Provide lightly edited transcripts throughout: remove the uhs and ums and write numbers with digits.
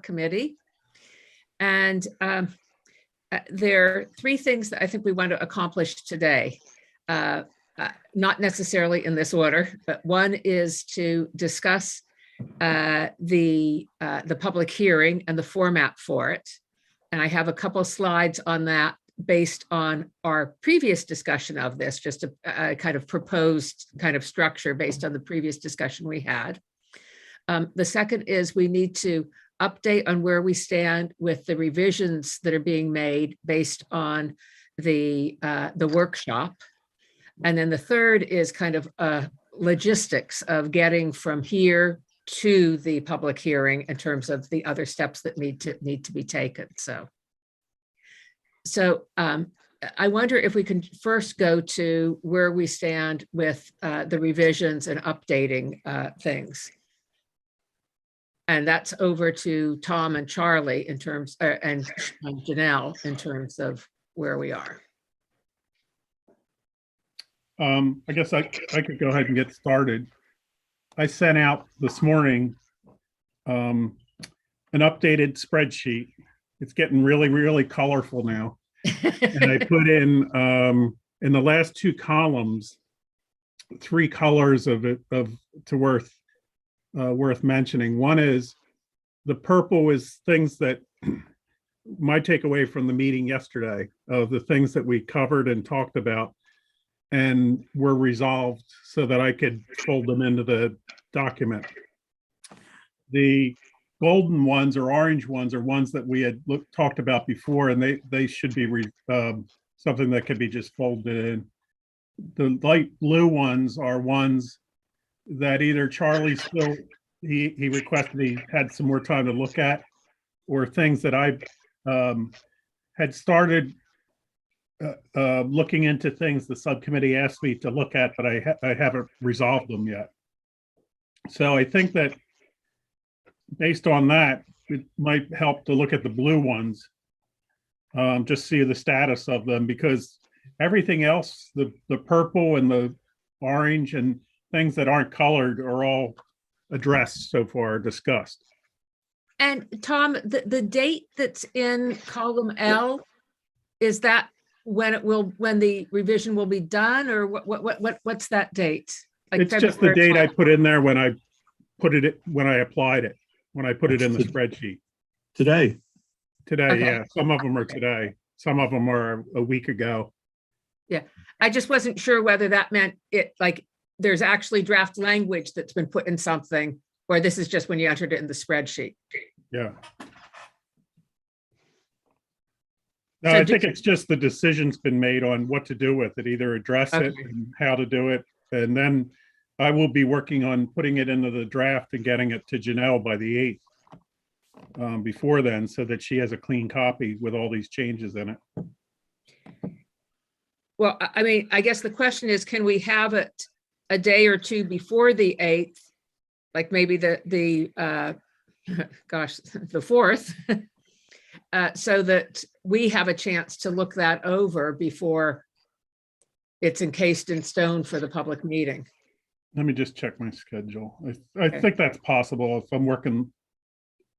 subcommittee. And there are three things that I think we want to accomplish today. Not necessarily in this order, but one is to discuss the public hearing and the format for it. And I have a couple of slides on that based on our previous discussion of this, just a kind of proposed kind of structure based on the previous discussion we had. The second is we need to update on where we stand with the revisions that are being made based on the workshop. And then the third is kind of logistics of getting from here to the public hearing in terms of the other steps that need to be taken. So I wonder if we can first go to where we stand with the revisions and updating things. And that's over to Tom and Charlie in terms, and Janelle in terms of where we are. I guess I could go ahead and get started. I sent out this morning an updated spreadsheet. It's getting really, really colorful now. And I put in the last two columns, three colors worth mentioning. One is the purple is things that my takeaway from the meeting yesterday of the things that we covered and talked about and were resolved so that I could fold them into the document. The golden ones or orange ones are ones that we had talked about before, and they should be something that could be just folded in. The light blue ones are ones that either Charlie still, he requested he had some more time to look at, or things that I had started looking into things the subcommittee asked me to look at, but I haven't resolved them yet. So I think that based on that, it might help to look at the blue ones, just see the status of them, because everything else, the purple and the orange and things that aren't colored are all addressed so far, discussed. And Tom, the date that's in column L, is that when the revision will be done, or what's that date? Like it's just the date I put in there when I applied it, when I put it in the spreadsheet. Today. Okay. Yeah. Some of them are today. Some of them are a week ago. Yeah, I just wasn't sure whether that meant it, like there's actually draft language that's been put in something, or this is just when you entered it in the spreadsheet. Yeah. No, So I think it's just the decision's been made on what to do with it, either address it and how to do it. And then I will be working on putting it into the draft and getting it to Janelle by the 8th before then, so that she has a clean copy with all these changes in it. Well, I mean, I guess the question is, can we have it a day or two before the 8th? Like maybe the 4th, so that we have a chance to look that over before it's encased in stone for the public meeting. Let me just check my schedule. I think that's possible if I'm working.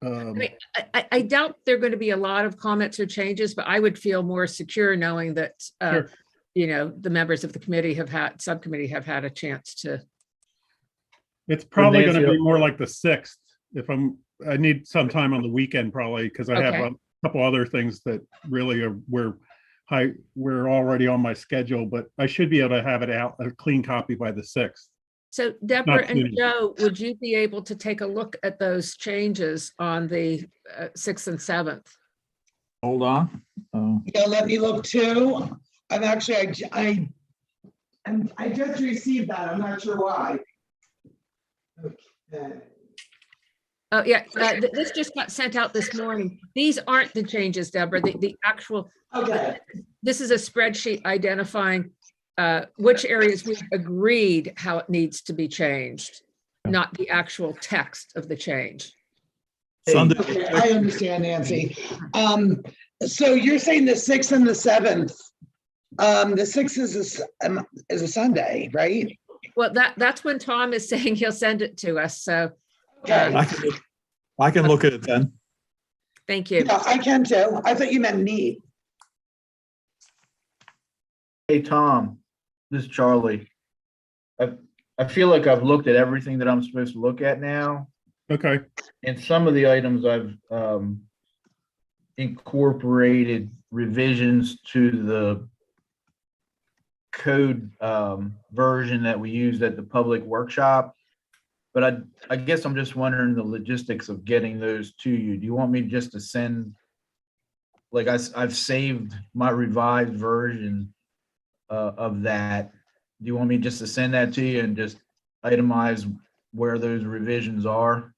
I mean, I doubt there are going to be a lot of comments or changes, but I would feel more secure knowing that, Sure. you know, the members of the subcommittee have had a chance to. It's probably going to be more like the 6th. I need some time on the weekend probably, because I have a couple other things that really are we're already on my schedule, but I should be able to have it out, a clean copy by the 6th. So Deborah and Joe, would you be able to take a look at those changes on the 6th and 7th? Hold on. Yeah, let me look too. I'm actually, I just received that. I'm not sure why. Okay. Oh yeah, this just got sent out this morning. These aren't the changes, Deborah. The actual. Okay. This is a spreadsheet identifying which areas we've agreed how it needs to be changed, not the actual text of the change. Okay, I understand, Nancy. So you're saying the 6th and the 7th. The 6th is a Sunday, right? Well, that's when Tom is saying he'll send it to us. So okay. I can look at it then. Thank you. Yeah, I can too. I thought you meant me. Hey, Tom, this is Charlie. I feel like I've looked at everything that I'm supposed to look at now. Okay, And some of the items I've incorporated revisions to the code version that we used at the public workshop. But I guess I'm just wondering the logistics of getting those to you. Do you want me just to send, like I've saved my revised version of that. Do you want me just to send that to you and just itemize where those revisions are?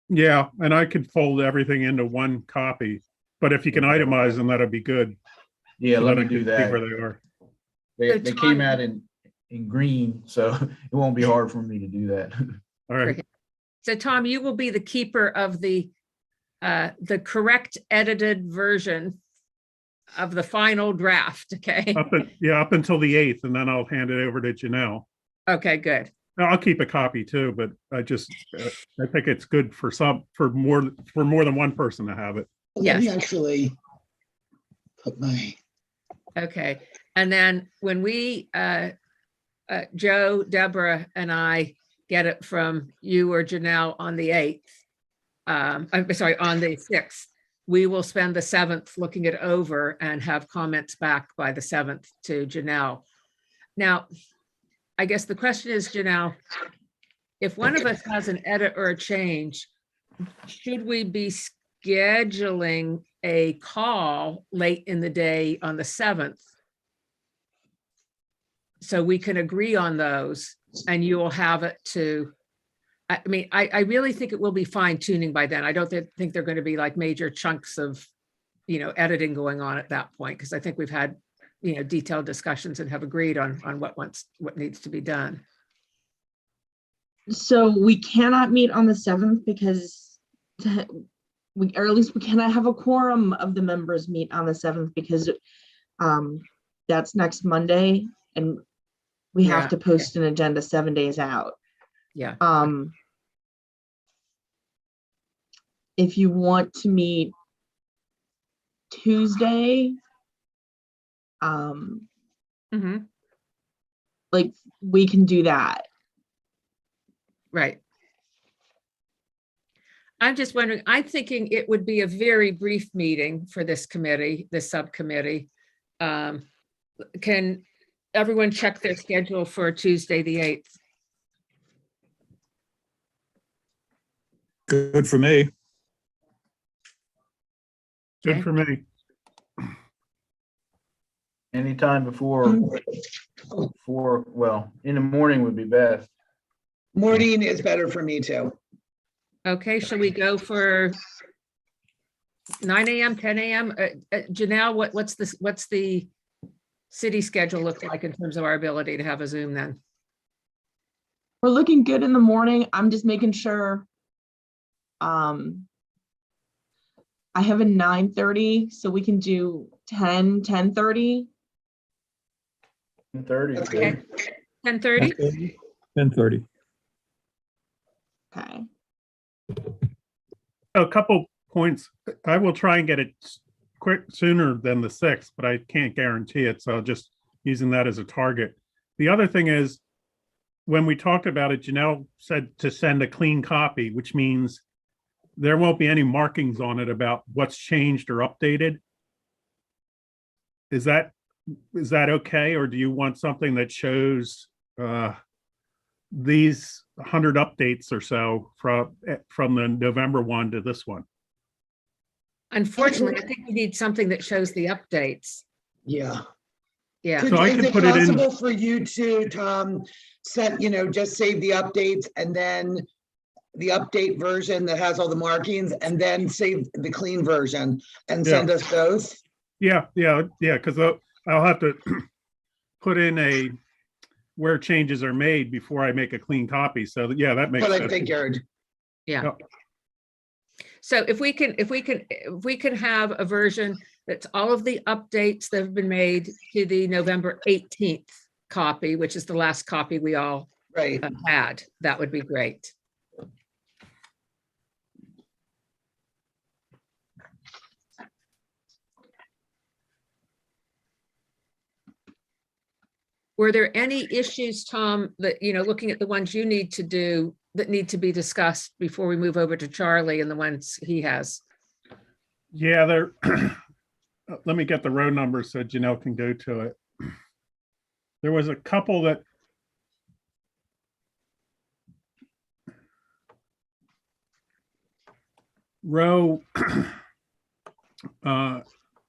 yeah, and I could fold everything into one copy, but if you can itemize them, that'd be good. Yeah, so let that I me do can see that. where they are. They came out in green, so it won't be hard for me to do that. All right, So Tom, you will be the keeper of the correct edited version of the final draft, okay? up until the 8th, and then I'll hand it over to Janelle. Okay, good. Now, I'll keep a copy too, but I think it's good for more than one person to have it. Let me Yes. actually put my, Okay, and then when we, Joe, Deborah, and I get it from you or Janelle on the 8th, I'm sorry, on the 6th, we will spend the 7th looking it over and have comments back by the 7th to Janelle. Now, I guess the question is, Janelle, if one of us has an edit or a change, should we be scheduling a call late in the day on the 7th? So we can agree on those and you will have it to, I mean, I really think it will be fine tuning by then. I don't think they're going to be like major chunks of, editing going on at that point, because I think we've had, detailed discussions and have agreed on what needs to be done. So we cannot meet on the 7th because or at least we cannot have a quorum of the members meet on the 7th because that's next Monday and we Yeah. have to post an agenda 7 days out. Yeah. If you want to meet Tuesday, Mhm. like we can do that. Right. I'm just wondering, I'm thinking it would be a very brief meeting for this committee, this subcommittee. Can everyone check their schedule for Tuesday, the 8th? Good for me. Good Okay. for me. Anytime before, well, in the morning would be best. morning is better for me too. Okay, shall we go for 9 a.m., 10 a.m.? Janelle, what's the city schedule look like in terms of our ability to have a Zoom then? We're looking good in the morning. I'm just making sure. I have a 9:30, so we can do 10:30. 10:30. Okay. 10:30? 10:30. Okay. A couple points. I will try and get it quick sooner than the 6th, but I can't guarantee it. So just using that as a target. The other thing is, when we talked about it, Janelle said to send a clean copy, which means there won't be any markings on it about what's changed or updated. Is that okay? Or do you want something that shows these 100 updates or so from the November one to this one? Unfortunately, I think we need something that shows the updates. Yeah. Yeah. So I Is could it put it in- possible for you to, Tom, send, just save the updates and then the update version that has all the markings and then save the clean version and send us both? Yeah, because I'll have to put in where changes are made before I make a clean copy. So yeah, that makes But I sense. figured. Yeah. Yep. So if we can have a version that's all of the updates that have been made to the November 18th copy, which is the last copy we all Right. had, that would be great. Were there any issues, Tom, that, looking at the ones you need to do that need to be discussed before we move over to Charlie and the ones he has? Yeah, there, let me get the row numbers so Janelle can go to it. There was a couple that row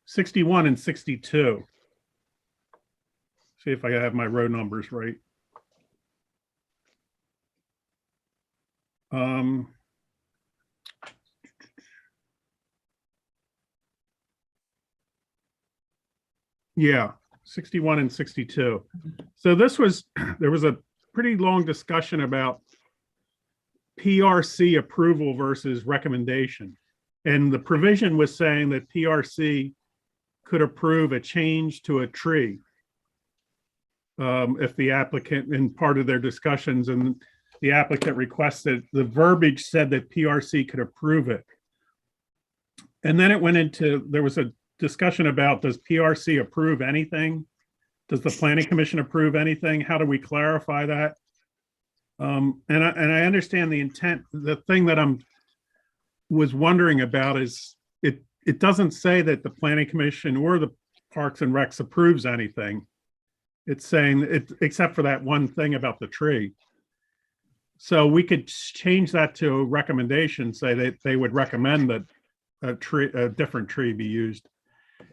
61 and 62. See if I have my row numbers right. Yeah, 61 and 62. So there was a pretty long discussion about PRC approval versus recommendation. And the provision was saying that PRC could approve a change to a tree if the applicant, in part of their discussions, and the applicant requested, the verbiage said that PRC could approve it. And then it went into, there was a discussion about, does PRC approve anything? Does the Planning Commission approve anything? How do we clarify that? And I understand the intent. The thing that was wondering about is it doesn't say that the Planning Commission or the Parks and Recs approves anything. It's saying it, except for that one thing about the tree. So we could change that to a recommendation, say that they would recommend that a different tree be used.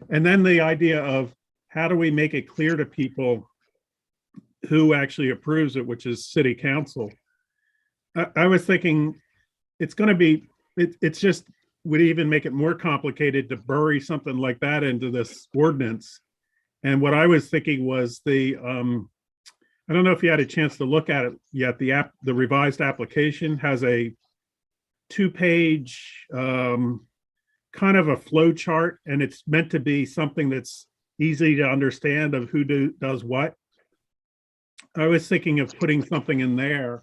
And then the idea of how do we make it clear to people who actually approves it, which is City Council. I was thinking it's going to be, it's just would even make it more complicated to bury something like that into this ordinance. And what I was thinking was I don't know if you had a chance to look at it yet. The revised application has a 2-page kind of a flow chart, and it's meant to be something that's easy to understand of who does what. I was thinking of putting something in there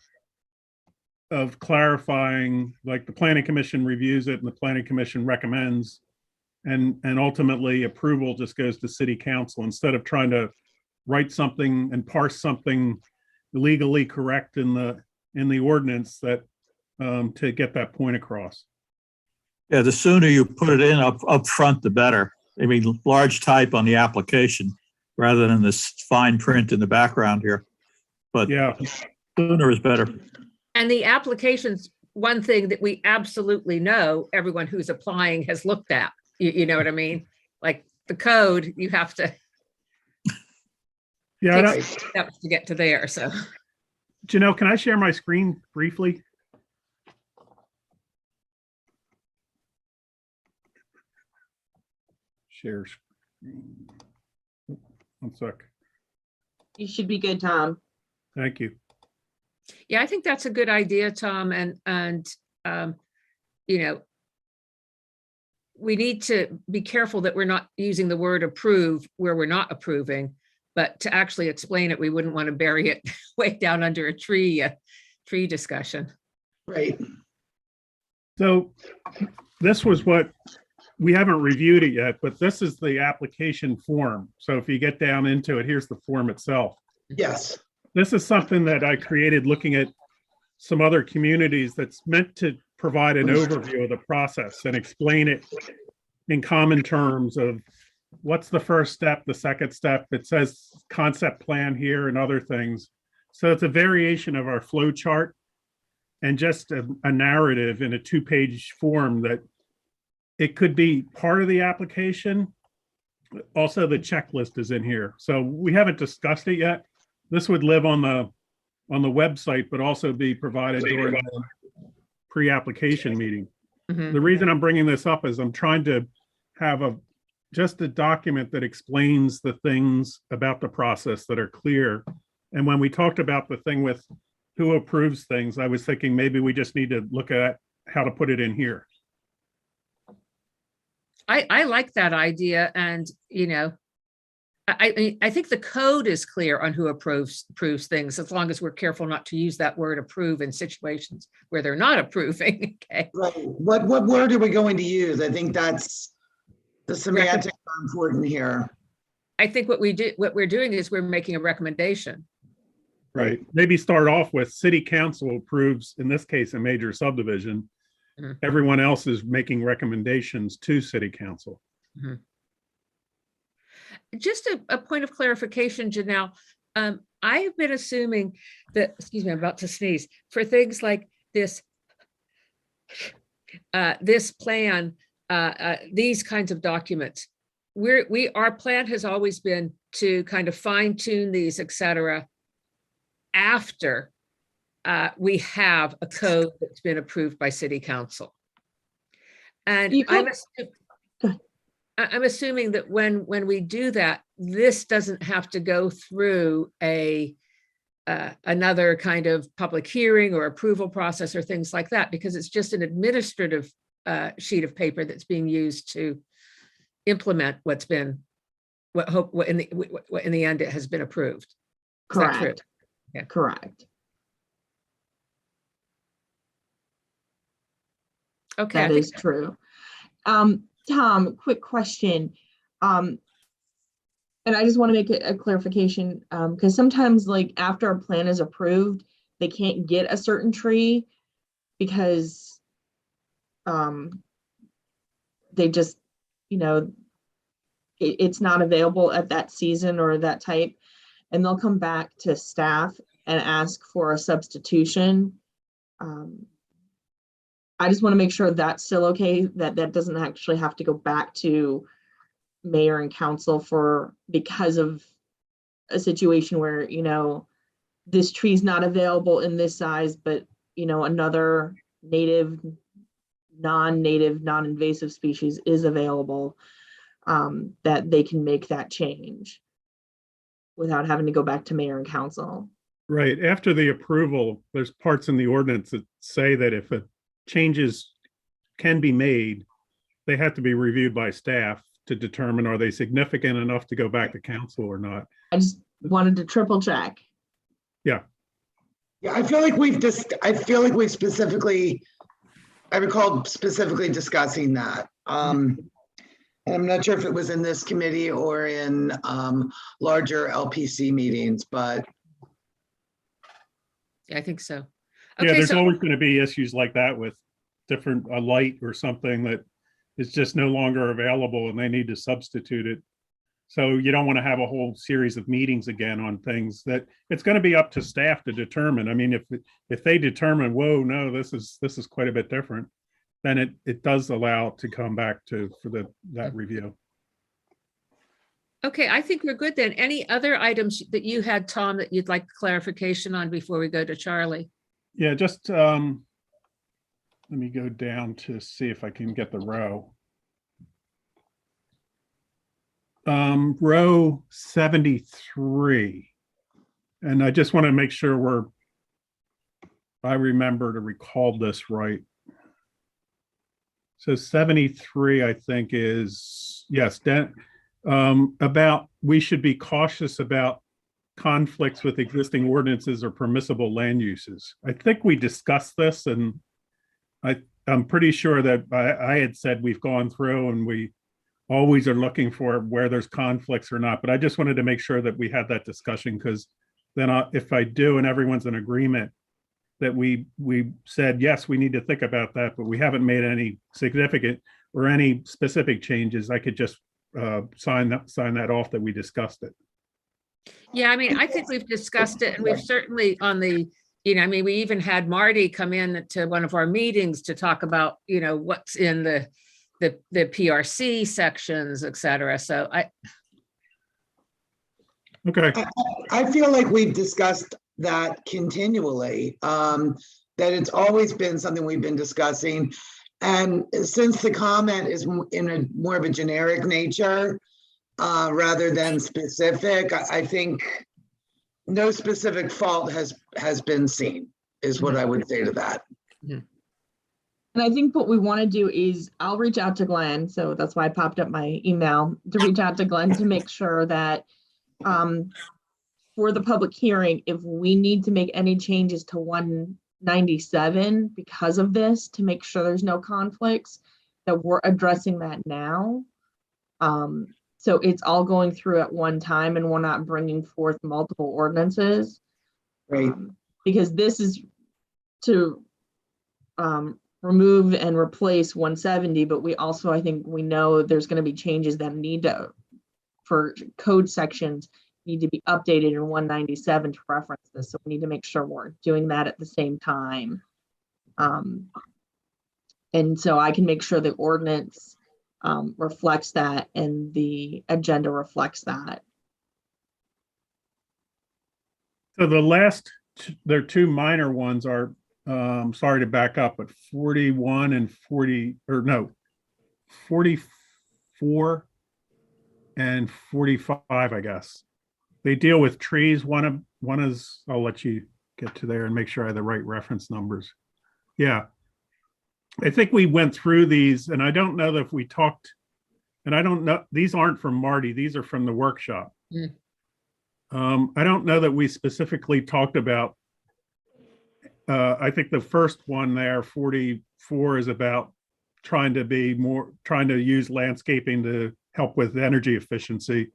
of clarifying, like the Planning Commission reviews it and the Planning Commission recommends, and ultimately approval just goes to City Council, instead of trying to write something and parse something legally correct in the ordinance that to get that point across. Yeah, the sooner you put it in up front, the better. I mean, large type on the application rather than this fine print in the background here. But Yeah, sooner is better. And the application's one thing that we absolutely know everyone who's applying has looked at. You know what I mean? Like the code, you have to yeah. take steps to get to there. So, Janelle, can I share my screen briefly? Share screen. One sec. You should be good, Tom. Thank you. yeah, I think that's a good idea, Tom. And we need to be careful that we're not using the word approve where we're not approving, but to actually explain it, we wouldn't want to bury it way down under a tree discussion. Right. So this was what, we haven't reviewed it yet, but this is the application form. So if you get down into it, here's the form itself. Yes. This is something that I created looking at some other communities that's meant to provide an overview of the process and explain it in common terms of what's the first step, the second step. It says concept plan here and other things. So it's a variation of our flow chart and just a narrative in a 2-page form that it could be part of the application. Also, the checklist is in here. So we haven't discussed it yet. This would live on the website, but also be provided during the pre-application meeting. Mhm. The reason I'm bringing this up is I'm trying to have just a document that explains the things about the process that are clear. And when we talked about the thing with who approves things, I was thinking maybe we just need to look at how to put it in here. I like that idea. And, I think the code is clear on who approves things, as long as we're careful not to use that word approve in situations where they're not approving. Okay. Right. What word are we going to use? I think that's the semantics are important here. I think what we're doing is we're making a recommendation. Right. Maybe start off with city council approves, in this case, a major subdivision. Mhm. Everyone else is making recommendations to city council. Just a point of clarification, Janelle. I have been assuming that, excuse me, I'm about to sneeze, for things like this, this plan, these kinds of documents, our plan has always been to kind of fine tune these, et cetera, after we have a code that's been approved by city council. And You I'm could- I'm assuming that when we do that, this doesn't have to go through another kind of public hearing or approval process or things like that, because it's just an administrative sheet of paper that's being used to implement what in the end it has been approved. Is that true? Correct. Yeah. Correct. Okay. I That think- is true. Tom, quick question. And I just want to make a clarification, because sometimes like after a plan is approved, they can't get a certain tree because they just, it's not available at that season or that type. And they'll come back to staff and ask for a substitution. I just want to make sure that's still okay, that doesn't actually have to go back to mayor and council because of a situation where, this tree's not available in this size, but, another native, non-native, non-invasive species is available, that they can make that change without having to go back to mayor and council. Right. After the approval, there's parts in the ordinance that say that if changes can be made, they have to be reviewed by staff to determine are they significant enough to go back to council or not. I just wanted to triple check. Yeah. Yeah, I feel like we specifically, I recall specifically discussing that. And I'm not sure if it was in this committee or in larger LPC meetings, but. Yeah, I think so. Yeah, Okay, there's so always going to be issues like that with a light or something that is just no longer available and they need to substitute it. So you don't want to have a whole series of meetings again on things that it's going to be up to staff to determine. I mean, if they determine, whoa, no, this is quite a bit different, then it does allow to come back for that review. okay, I think we're good then. Any other items that you had, Tom, that you'd like clarification on before we go to Charlie? Yeah, just let me go down to see if I can get the row. Row 73. And I just want to make sure I remember to recall this right. So 73, I think is, yes, about we should be cautious about conflicts with existing ordinances or permissible land uses. I think we discussed this, and I'm pretty sure that I had said we've gone through and we always are looking for where there's conflicts or not. But I just wanted to make sure that we had that discussion, because then if I do and everyone's in agreement that we said, yes, we need to think about that, but we haven't made any significant or any specific changes, I could just sign that off that we discussed it. Yeah, I mean, I think we've discussed it and we've certainly we even had Marty come in to one of our meetings to talk about, what's in the PRC sections, et cetera. So Okay. I feel like we've discussed that continually, that it's always been something we've been discussing. And since the comment is in a more of a generic nature, rather than specific, I think no specific fault has been seen, is what I would say to that. And I think what we want to do is I'll reach out to Glenn. So that's why I popped up my email to reach out to Glenn to make sure that for the public hearing, if we need to make any changes to 197 because of this, to make sure there's no conflicts, that we're addressing that now. So it's all going through at one time and we're not bringing forth multiple ordinances. Right. Because this is to remove and replace 170, but we also, I think we know there's going to be changes that need to, for code sections, need to be updated in 197 to reference this. So we need to make sure we're doing that at the same time. And so I can make sure the ordinance reflects that and the agenda reflects that. So the last, there are two minor ones are, sorry to back up, but 41 and 40, or no, 44 and 45, I guess. They deal with trees. One is, I'll let you get to there and make sure I have the right reference numbers. Yeah. I think we went through these and I don't know that if we talked, and I don't know, these aren't from Marty, these are from the workshop. Mm. I don't know that we specifically talked about, I think the first one there, 44, is about trying to use landscaping to help with energy efficiency.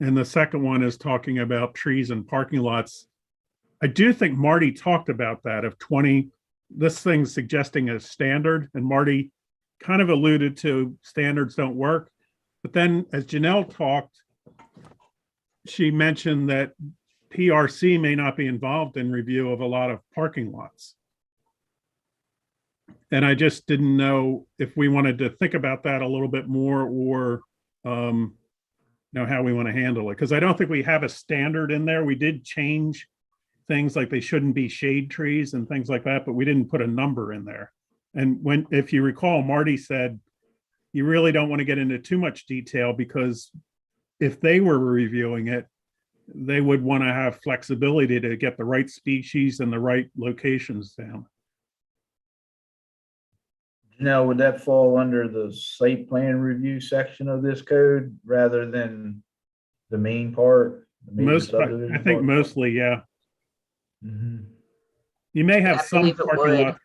And the second one is talking about trees and parking lots. I do think Marty talked about that of 20, this thing's suggesting a standard, and Marty kind of alluded to standards don't work. But then as Janelle talked, she mentioned that PRC may not be involved in review of a lot of parking lots. And I just didn't know if we wanted to think about that a little bit more or know how we want to handle it. Because I don't think we have a standard in there. We did change things like they shouldn't be shade trees and things like that, but we didn't put a number in there. And if you recall, Marty said, you really don't want to get into too much detail because if they were reviewing it, they would want to have flexibility to get the right species and the right locations down. Now, would that fall under the site plan review section of this code rather than the main part? the major Most, subdivision I think part? mostly, yeah. Mhm. You may Yeah, have I some believe it parking would. lots,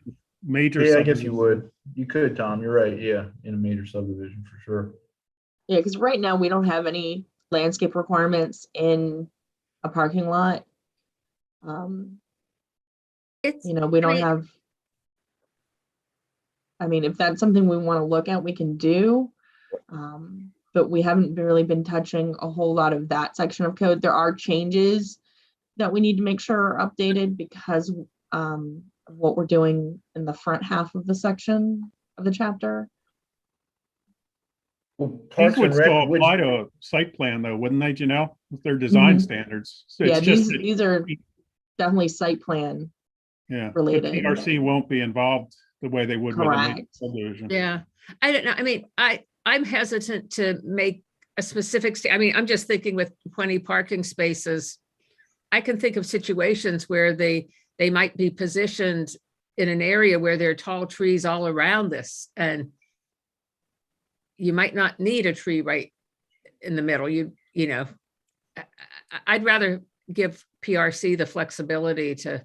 major. Yeah, I guess you subdivisions. would. You could, Tom. You're right. Yeah, in a major subdivision for sure. Yeah, because right now we don't have any landscape requirements in a parking lot. It's, You know, we I don't mean, have. I mean, if that's something we want to look at, we can do. But we haven't really been touching a whole lot of that section of code. There are changes that we need to make sure are updated because of what we're doing in the front half of the section of the chapter. Well, These Parks would and Rec still would, apply to a site plan though, wouldn't they, Janelle? With their design Mhm. standards. So Yeah, it's just, these are definitely site plan yeah, the related. PRC won't be involved the way they would with a major Correct. subdivision. yeah, I don't know. I mean, I'm hesitant to make a specific, I mean, I'm just thinking with 20 parking spaces, I can think of situations where they might be positioned in an area where there are tall trees all around this, and you might not need a tree right in the middle. You know, I'd rather give PRC the flexibility to,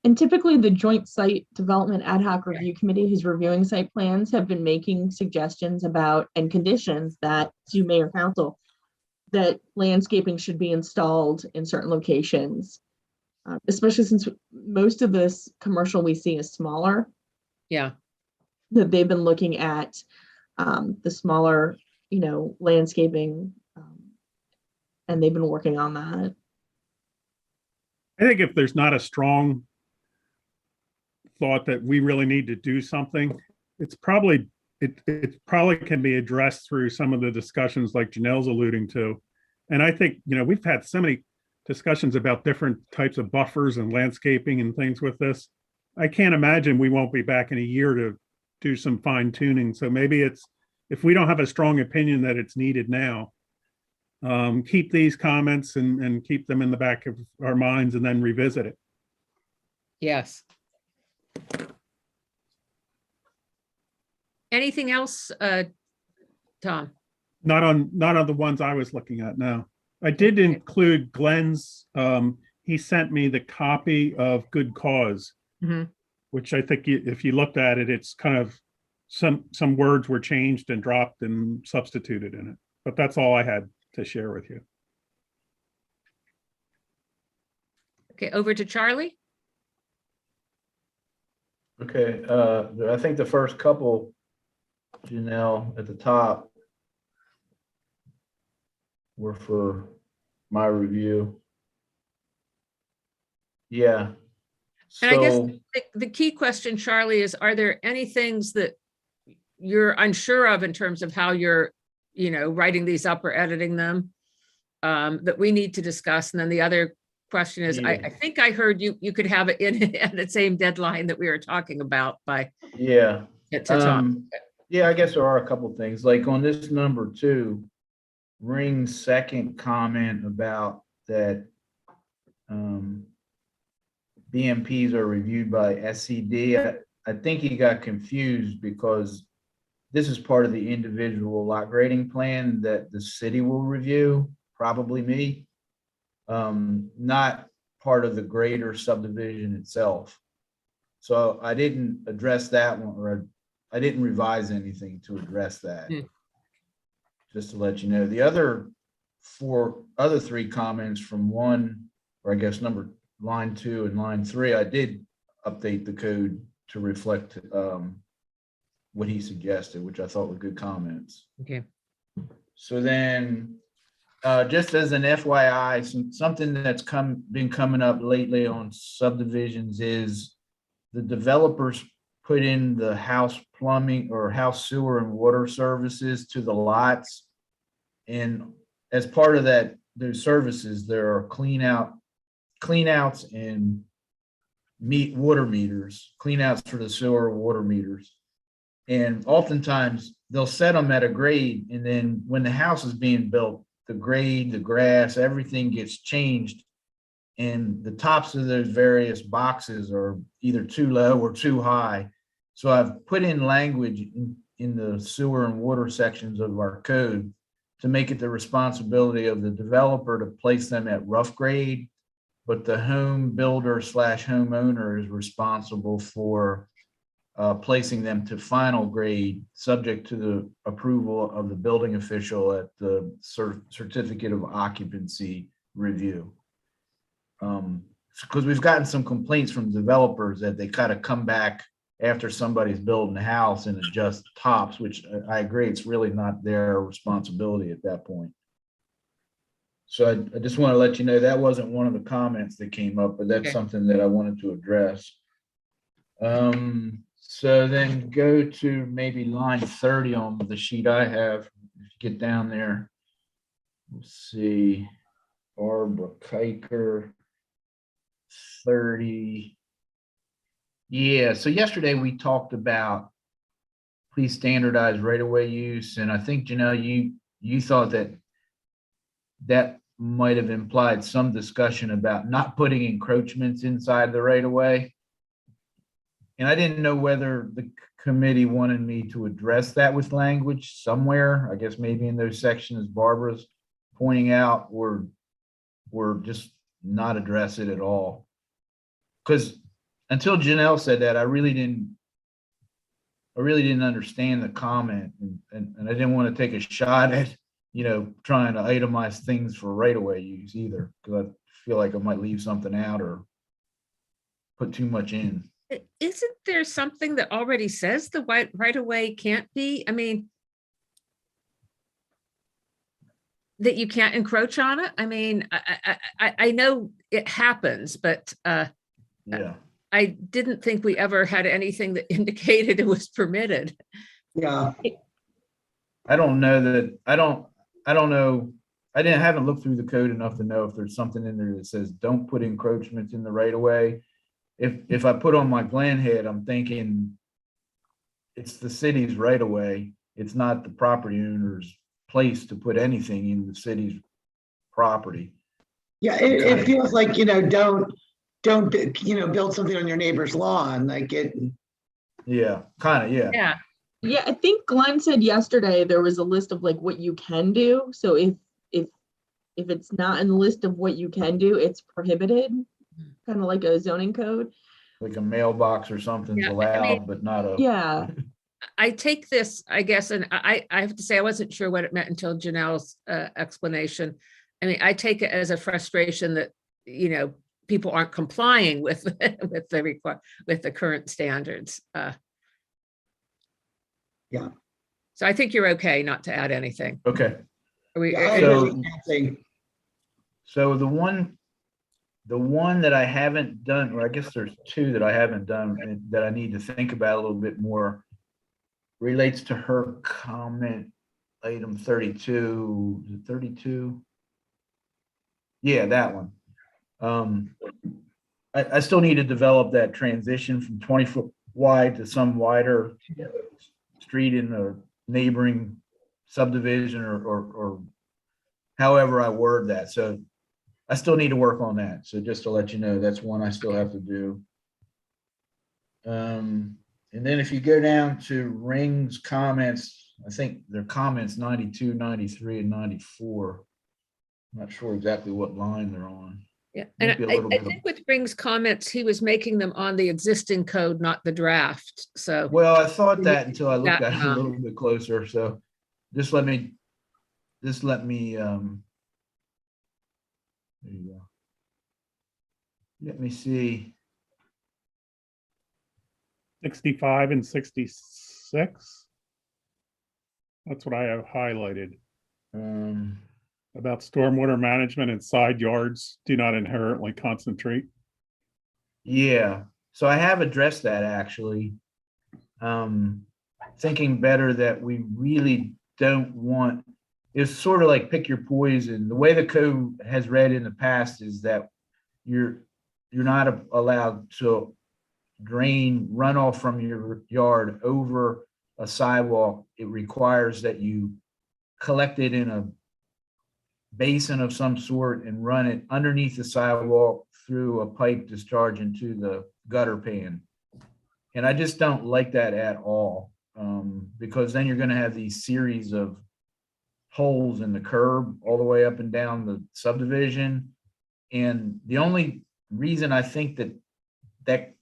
And typically the Joint Site Development Ad Hoc Review Committee who's reviewing site plans have been making suggestions about and conditions that to mayor council that landscaping should be installed in certain locations, especially since most of this commercial we see is smaller, yeah. that they've been looking at the smaller, you know, landscaping, and they've been working on that. I think if there's not a strong thought that we really need to do something, it's probably, it probably can be addressed through some of the discussions like Janelle's alluding to. And I think, you know, we've had so many discussions about different types of buffers and landscaping and things with this. I can't imagine we won't be back in a year to do some fine tuning. So maybe it's, if we don't have a strong opinion that it's needed now, keep these comments and keep them in the back of our minds and then revisit it. Yes. Anything else, Tom? Not on the ones I was looking at now. I did include Glenn's, he sent me the copy of Good Cause, Mhm. which I think if you looked at it, it's kind of some words were changed and dropped and substituted in it. But that's all I had to share with you. Okay, over to Charlie. Okay, I think the first couple, Janelle, at the top were for my review. Yeah. And I guess So, the key question, Charlie, is are there any things that you're unsure of in terms of how you're, writing these up or editing them that we need to discuss? And then the other question is, Yeah. I think I heard you could have it in at the same deadline that we were talking about by yeah. to Tom. Yeah, I guess there are a couple things, like on this number 2, Ring's second comment about that BMPs are reviewed by SCD. I think he got confused because this is part of the individual lot grading plan that the city will review, probably me, not part of the greater subdivision itself. So I didn't address that one, or I didn't revise anything to address that. Just to let you know, the other 3 comments from 1, or I guess line 2 and line 3, I did update the code to reflect what he suggested, which I thought were good comments. Okay. So then, just as an FYI, something that's been coming up lately on subdivisions is the developers put in the house plumbing or house sewer and water services to the lots. And as part of those services, there are cleanouts and water meters, cleanouts for the sewer water meters. And oftentimes they'll set them at a grade, and then when the house is being built, the grade, the grass, everything gets changed, and the tops of those various boxes are either too low or too high. So I've put in language in the sewer and water sections of our code to make it the responsibility of the developer to place them at rough grade, but the home builder / homeowner is responsible for placing them to final grade, subject to the approval of the building official at the certificate of occupancy review. Because we've gotten some complaints from developers that they kind of come back after somebody's building a house and adjust tops, which I agree, it's really not their responsibility at that point. So I just want to let you know that wasn't one of the comments that came up, but that's Okay. something that I wanted to address. So then go to maybe line 30 on the sheet I have. If you get down there, let's see, Barbara Kiker, 30. Yeah, so yesterday we talked about please standardize right-of-way use, and I think, Janelle, you thought that might have implied some discussion about not putting encroachments inside the right-of-way. And I didn't know whether the committee wanted me to address that with language somewhere, I guess maybe in those sections Barbara's pointing out, or just not address it at all. Because until Janelle said that, I really didn't understand the comment, and I didn't want to take a shot at, trying to itemize things for right-of-way use either, because I feel like I might leave something out or put too much in. Isn't there something that already says the right of way can't be? I mean, that you can't encroach on it? I mean, I know it happens, but Yeah. I didn't think we ever had anything that indicated it was permitted. Yeah, I don't know that, I don't know. Haven't looked through the code enough to know if there's something in there that says don't put encroachments in the right of way. If I put on my plan head, I'm thinking it's the city's right of way. It's not the property owner's place to put anything in the city's property. yeah, it feels like, don't, build something on your neighbor's lawn, like it. Yeah, kind of, yeah. Yeah, Yeah, I think Glenn said yesterday there was a list of like what you can do. So if it's not in the list of what you can do, it's prohibited, kind of like a zoning code. Like a mailbox or something's Yeah, I allowed, mean, but not a. Yeah. I take this, I guess, and I have to say, I wasn't sure what it meant until Janelle's explanation. I mean, I take it as a frustration that, people aren't complying with, with the current standards. Yeah. So I think you're okay not to add anything. Okay. Are we, Yeah, I So- agree with Nancy. So the one that I haven't done, or I guess there's two that I haven't done and that I need to think about a little bit more, relates to her comment, item 32. Is it 32? Yeah, that one. I still need to develop that transition from 20-foot wide to some wider street in a neighboring subdivision or however I word that. So I still need to work on that. So just to let you know, that's one I still have to do. And then if you go down to Ring's comments, I think their comments 92, 93, and 94. I'm not sure exactly what line they're on. yeah, and Might be a I little bit of- think with Ring's comments, he was making them on the existing code, not the draft, so. Well, I thought that until I looked That, at it a little bit closer. So just let me, there you go. Let me see. 65 and 66. That's what I have highlighted about stormwater management and side yards do not inherently concentrate. Yeah, so I have addressed that actually. Thinking better that we really don't want, it's sort of like pick your poison. The way the code has read in the past is that you're not allowed to drain runoff from your yard over a sidewalk. It requires that you collect it in a basin of some sort and run it underneath the sidewalk through a pipe discharge into the gutter pan. And I just don't like that at all, because then you're going to have these series of holes in the curb all the way up and down the subdivision. And the only reason I think that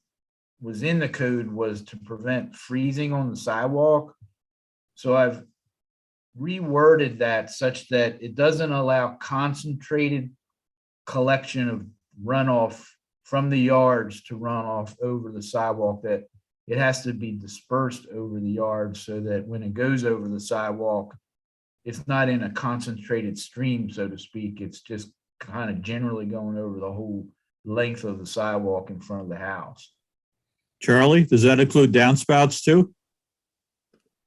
was in the code was to prevent freezing on the sidewalk. So I've reworded that such that it doesn't allow concentrated collection of runoff from the yards to run off over the sidewalk, that it has to be dispersed over the yard so that when it goes over the sidewalk, it's not in a concentrated stream, so to speak. It's just kind of generally going over the whole length of the sidewalk in front of the house. Charlie, does that include downspouts too?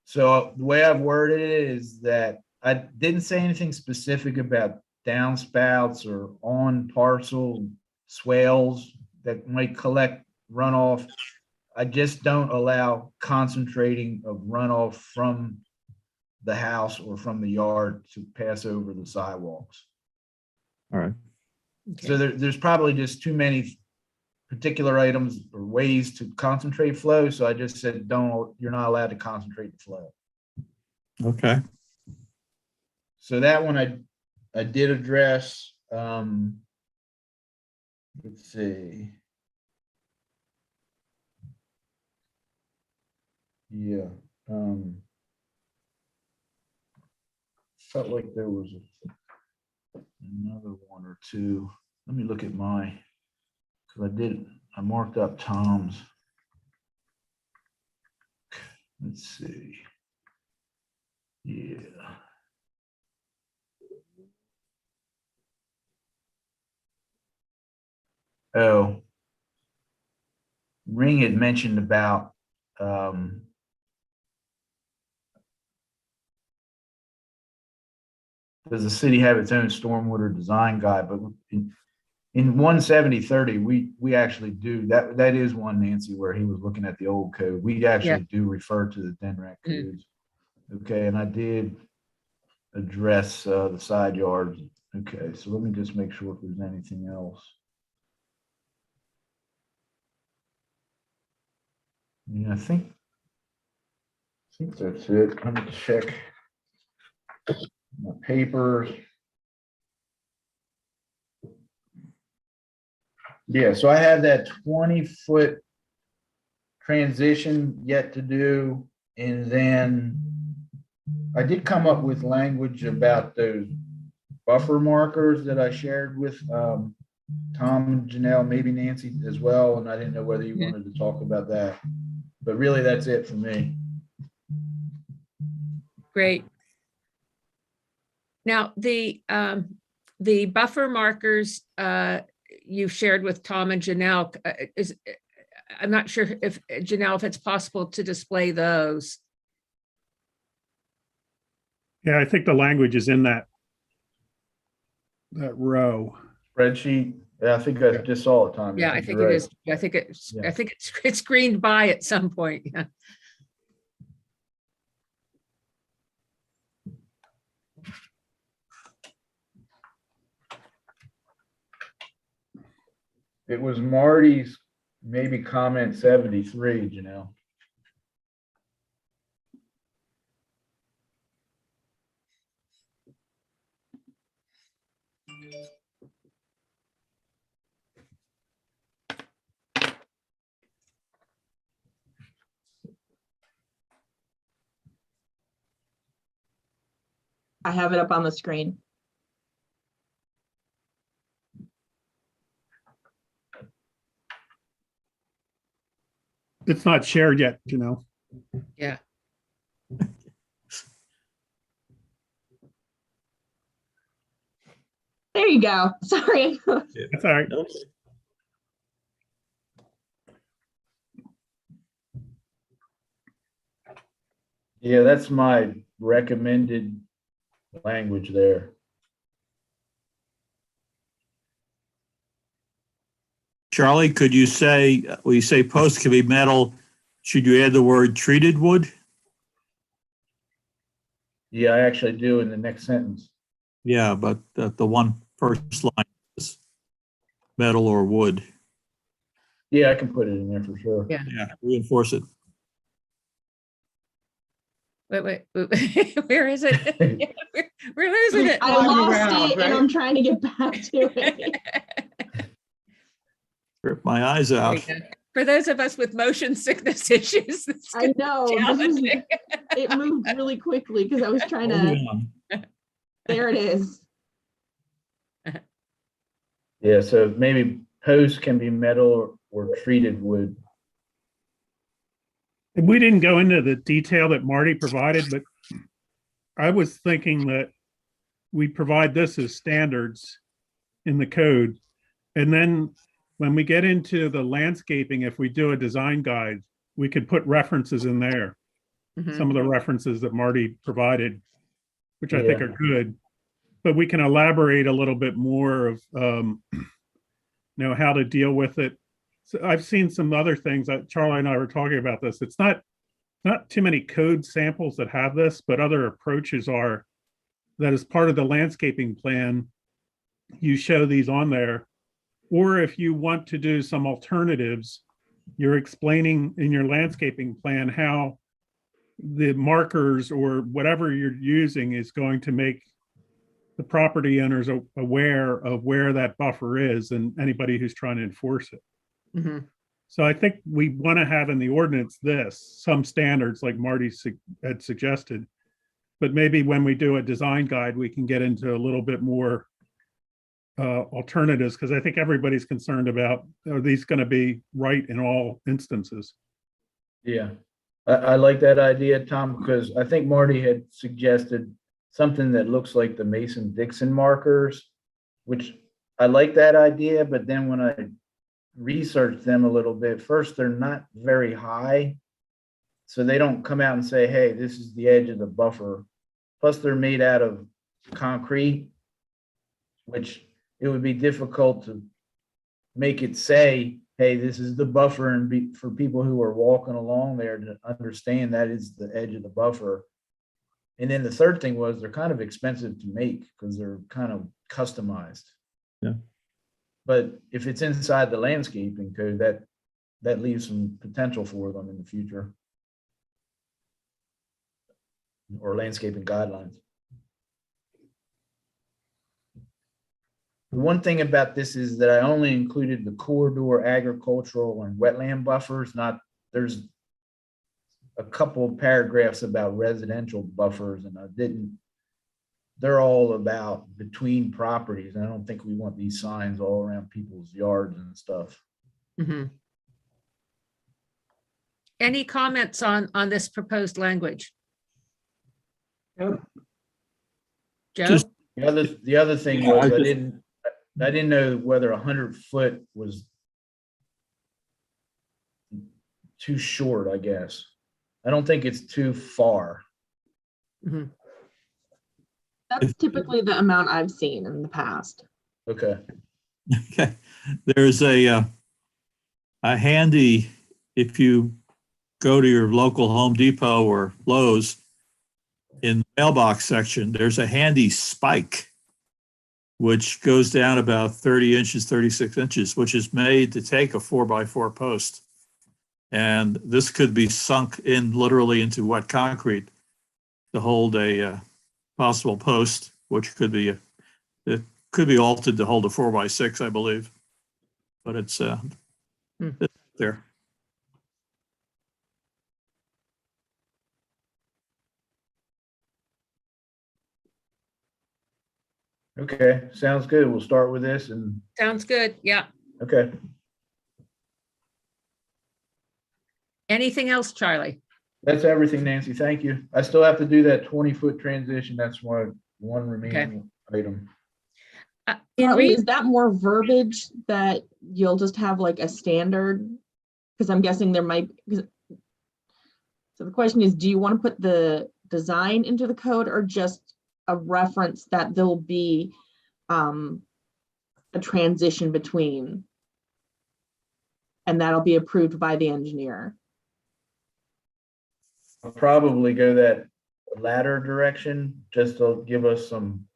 So the way I've worded it is that I didn't say anything specific about downspouts or on parcel swales that might collect runoff. I just don't allow concentrating of runoff from the house or from the yard to pass over the sidewalks. All right. Okay. So there's probably just too many particular items or ways to concentrate flow. So I just said, you're not allowed to concentrate the flow. Okay. So that one I did address. Let's see. Yeah. Felt like there was another one or two. Let me look at my, because I marked up Tom's. Let's see. Yeah. Oh. Ring had mentioned about does the city have its own stormwater design guide? But in 17030, we actually do that. That is one, Nancy, where he was looking at the old code. We actually do refer to the DNRAC codes. Okay, and I did address the side yards. Okay, so let me just make sure if there's anything else. Yeah, I think that's it. Let me check my papers. Yeah, so I have that 20-foot transition yet to do. And then I did come up with language about those buffer markers that I shared with Tom and Janelle, maybe Nancy as well. And I didn't know whether you wanted to talk about that. But really, that's it for me. Great. Now, the buffer markers you've shared with Tom and Janelle I'm not sure if Janelle, if it's possible to display those. Yeah, I think the language is in that row. Spreadsheet. Yeah, I think I just saw it, Tom. Yeah, I think it is. I think it's screened by at some point. Yeah. It was Marty's maybe comment 73, Janelle. I have it up on the screen. It's not shared yet, you know. Yeah. There you go. Sorry. That's all right. Yeah, that's my recommended language there. Charlie, could you say, when you say posts can be metal, should you add the word treated wood? Yeah, I actually do in the next sentence. Yeah, but the one first line is metal or wood. Yeah, I can put it in there for sure. Yeah. Yeah, reinforce it. Wait. Where is it? We're losing it. I Flying lost around, it and right? I'm trying to get back to it. Rip my eyes There out. you go. For those of us with motion sickness issues, it's I know. This was, challenging. it moved really quickly because I was trying Hold to. on. There it is. Yeah, so maybe posts can be metal or treated wood. And we didn't go into the detail that Marty provided, but I was thinking that we provide this as standards in the code. And then when we get into the landscaping, if we do a design guide, we could put references in there. Mhm. Some of the references that Marty provided, which I think Yeah. are good. But we can elaborate a little bit more of, how to deal with it. So I've seen some other things that Charlie and I were talking about this. It's not too many code samples that have this, but other approaches are that as part of the landscaping plan, you show these on there. Or if you want to do some alternatives, you're explaining in your landscaping plan how the markers or whatever you're using is going to make the property owners aware of where that buffer is and anybody who's trying to enforce it. Mhm. So I think we want to have in the ordinance some standards like Marty had suggested, but maybe when we do a design guide, we can get into a little bit more alternatives, because I think everybody's concerned about, are these going to be right in all instances? Yeah, I like that idea, Tom, because I think Marty had suggested something that looks like the Mason-Dixon markers, which I like that idea, but then when I researched them a little bit, first, they're not very high. So they don't come out and say, hey, this is the edge of the buffer. Plus they're made out of concrete, which it would be difficult to make it say, hey, this is the buffer, and for people who are walking along there to understand that is the edge of the buffer. And then the third thing was they're kind of expensive to make because they're kind of customized. Yeah. But if it's inside the landscaping code, that leaves some potential for them in the future. Or landscaping guidelines. The one thing about this is that I only included the corridor agricultural and wetland buffers, there's a couple of paragraphs about residential buffers, and they're all about between properties. And I don't think we want these signs all around people's yards and stuff. Mhm. Any comments on this proposed language? Nope. Joe? Just- The other thing Yeah, was, I I just- didn't know whether 100 foot was too short, I guess. I don't think it's too far. Mhm. That's typically the amount I've seen in the past. Okay. Okay, there's a handy, if you go to your local Home Depot or Lowe's, in the mailbox section, there's a handy spike, which goes down about 30 inches, 36 inches, which is made to take a 4x4 post. And this could be sunk in literally into wet concrete to hold a possible post, which could be it could be altered to hold a 4x6, I believe. But it's there. Okay, sounds good. We'll start with this and, Sounds good. Yeah. okay. Anything else, Charlie? That's everything, Nancy. Thank you. I still have to do that 20-foot transition. That's one remaining item. In Charlie, re- is that more verbiage that you'll just have like a standard? Because I'm guessing there might. So the question is, do you want to put the design into the code or just a reference that there'll be a transition between, and that'll be approved by the engineer? I'll probably go that latter direction, just to give us some,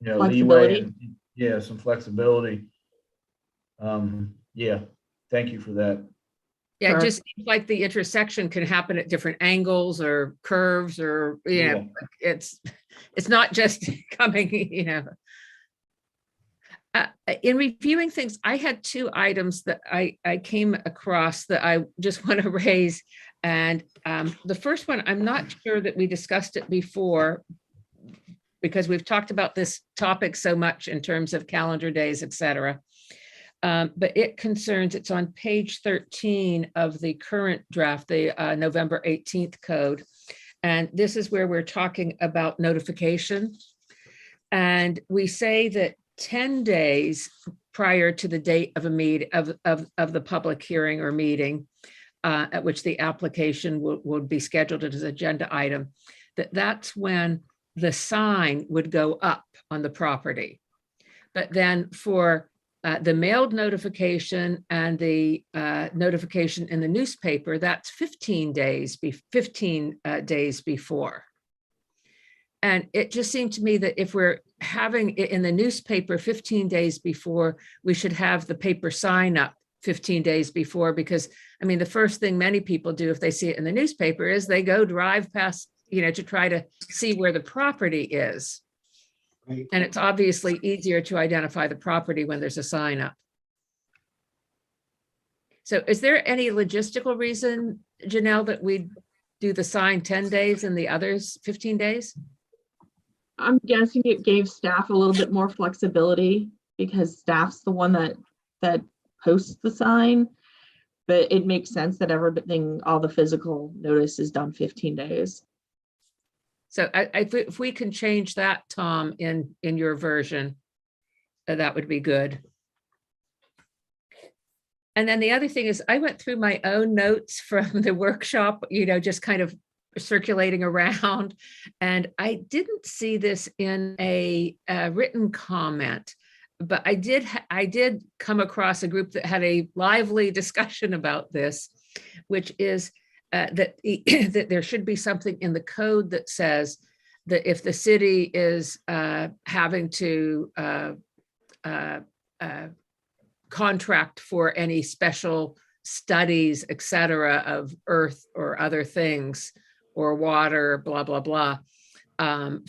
leeway Flexibility. and, yeah, some flexibility. Yeah, thank you for that. Yeah, it Sure. just seems like the intersection can happen at different angles or curves or, Yeah. it's not just coming, in reviewing things, I had two items that I came across that I just want to raise. And the first one, I'm not sure that we discussed it before because we've talked about this topic so much in terms of calendar days, et cetera. But it concerns, it's on page 13 of the current draft, the November 18th code. And this is where we're talking about notification. And we say that 10 days prior to the date of a meet of the public hearing or meeting at which the application would be scheduled as an agenda item, that's when the sign would go up on the property. But then for the mailed notification and the notification in the newspaper, that's 15 days before. And it just seemed to me that if we're having it in the newspaper 15 days before, we should have the paper sign up 15 days before, because I mean, the first thing many people do if they see it in the newspaper is they go drive past, to try to see where the property is. Right. And it's obviously easier to identify the property when there's a sign up. So is there any logistical reason, Janelle, that we do the sign 10 days and the others 15 days? I'm guessing it gave staff a little bit more flexibility because staff's the one that posts the sign. But it makes sense that everything, all the physical notice is done 15 days. So if we can change that, Tom, in your version, that would be good. And then the other thing is I went through my own notes from the workshop, just kind of circulating around, and I didn't see this in a written comment, but I did come across a group that had a lively discussion about this, which is that there should be something in the code that says that if the city is having to contract for any special studies, et cetera, of earth or other things, or water, blah, blah, blah,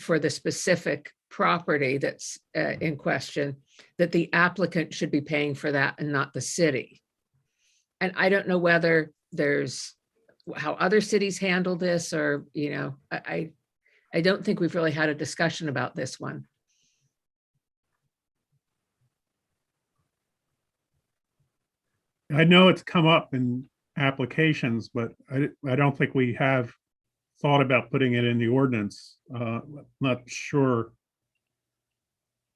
for the specific property that's in question, that the applicant should be paying for that and not the city. And I don't know whether there's how other cities handle this, or, you know, I don't think we've really had a discussion about this one. I know it's come up in applications, but I don't think we have thought about putting it in the ordinance. Not sure.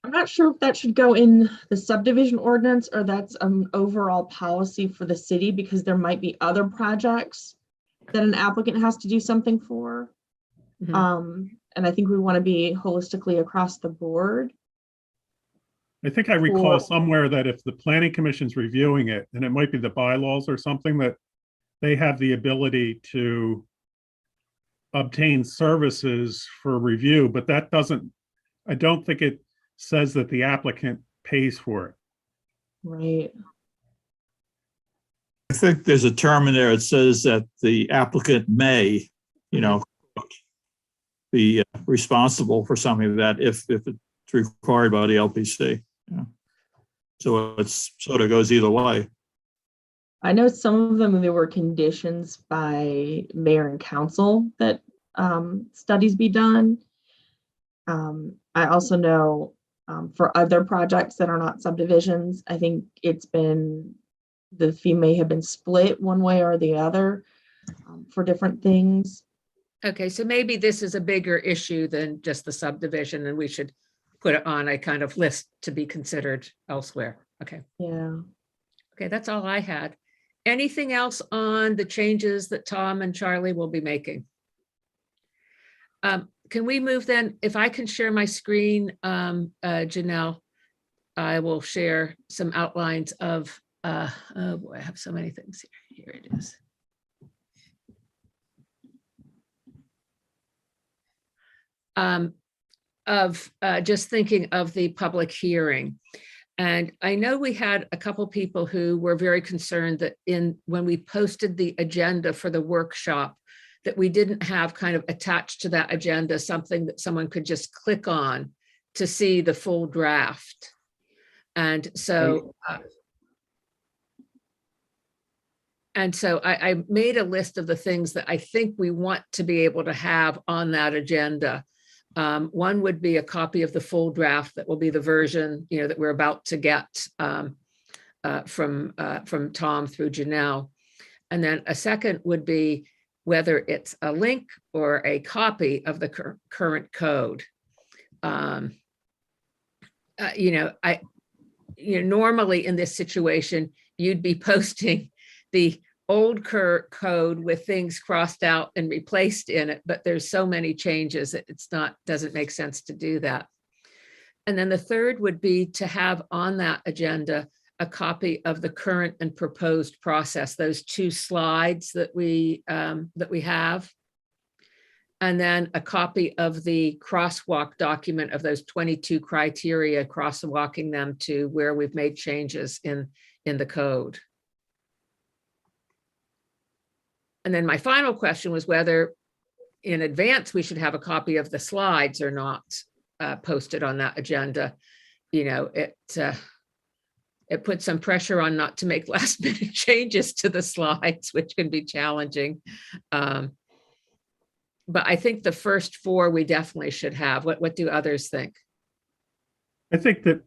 I'm not sure if that should go in the subdivision ordinance or that's an overall policy for the city, because there might be other projects that an applicant has to do something for. Mhm. And I think we want to be holistically across the board. I think I recall For- somewhere that if the planning commission's reviewing it, and it might be the bylaws or something, that they have the ability to obtain services for review, but that doesn't, I don't think it says that the applicant pays for it. Right. I think there's a term in there. It says that the applicant may, you know, be responsible for something that if it's required by the LPC. Yeah. So it's sort of goes either way. I know some of them, there were conditions by mayor and council that studies be done. I also know for other projects that are not subdivisions, I think it's been, the fee may have been split one way or the other for different things. Okay, so maybe this is a bigger issue than just the subdivision, and we should put it on a kind of list to be considered elsewhere. Okay, Yeah. okay, that's all I had. Anything else on the changes that Tom and Charlie will be making? Can we move then, if I can share my screen, Janelle, I will share some outlines of, oh boy, I have so many things here. Here it is. Of just thinking of the public hearing. And I know we had a couple people who were very concerned that when we posted the agenda for the workshop, that we didn't have kind of attached to that agenda something that someone could just click on to see the full draft. And so I made a list of the things that I think we want to be able to have on that agenda. One would be a copy of the full draft that will be the version, you know, that we're about to get from Tom through Janelle. And then a second would be whether it's a link or a copy of the current code. Normally in this situation, you'd be posting the old code with things crossed out and replaced in it, but there's so many changes, doesn't make sense to do that. And then the third would be to have on that agenda a copy of the current and proposed process, those 2 slides that we have. And then a copy of the crosswalk document of those 22 criteria, crosswalking them to where we've made changes in the code. And then my final question was whether in advance we should have a copy of the slides or not posted on that agenda. You know, it puts some pressure on not to make last minute changes to the slides, which can be challenging. But I think the first 4 we definitely should have. What do others think? I think that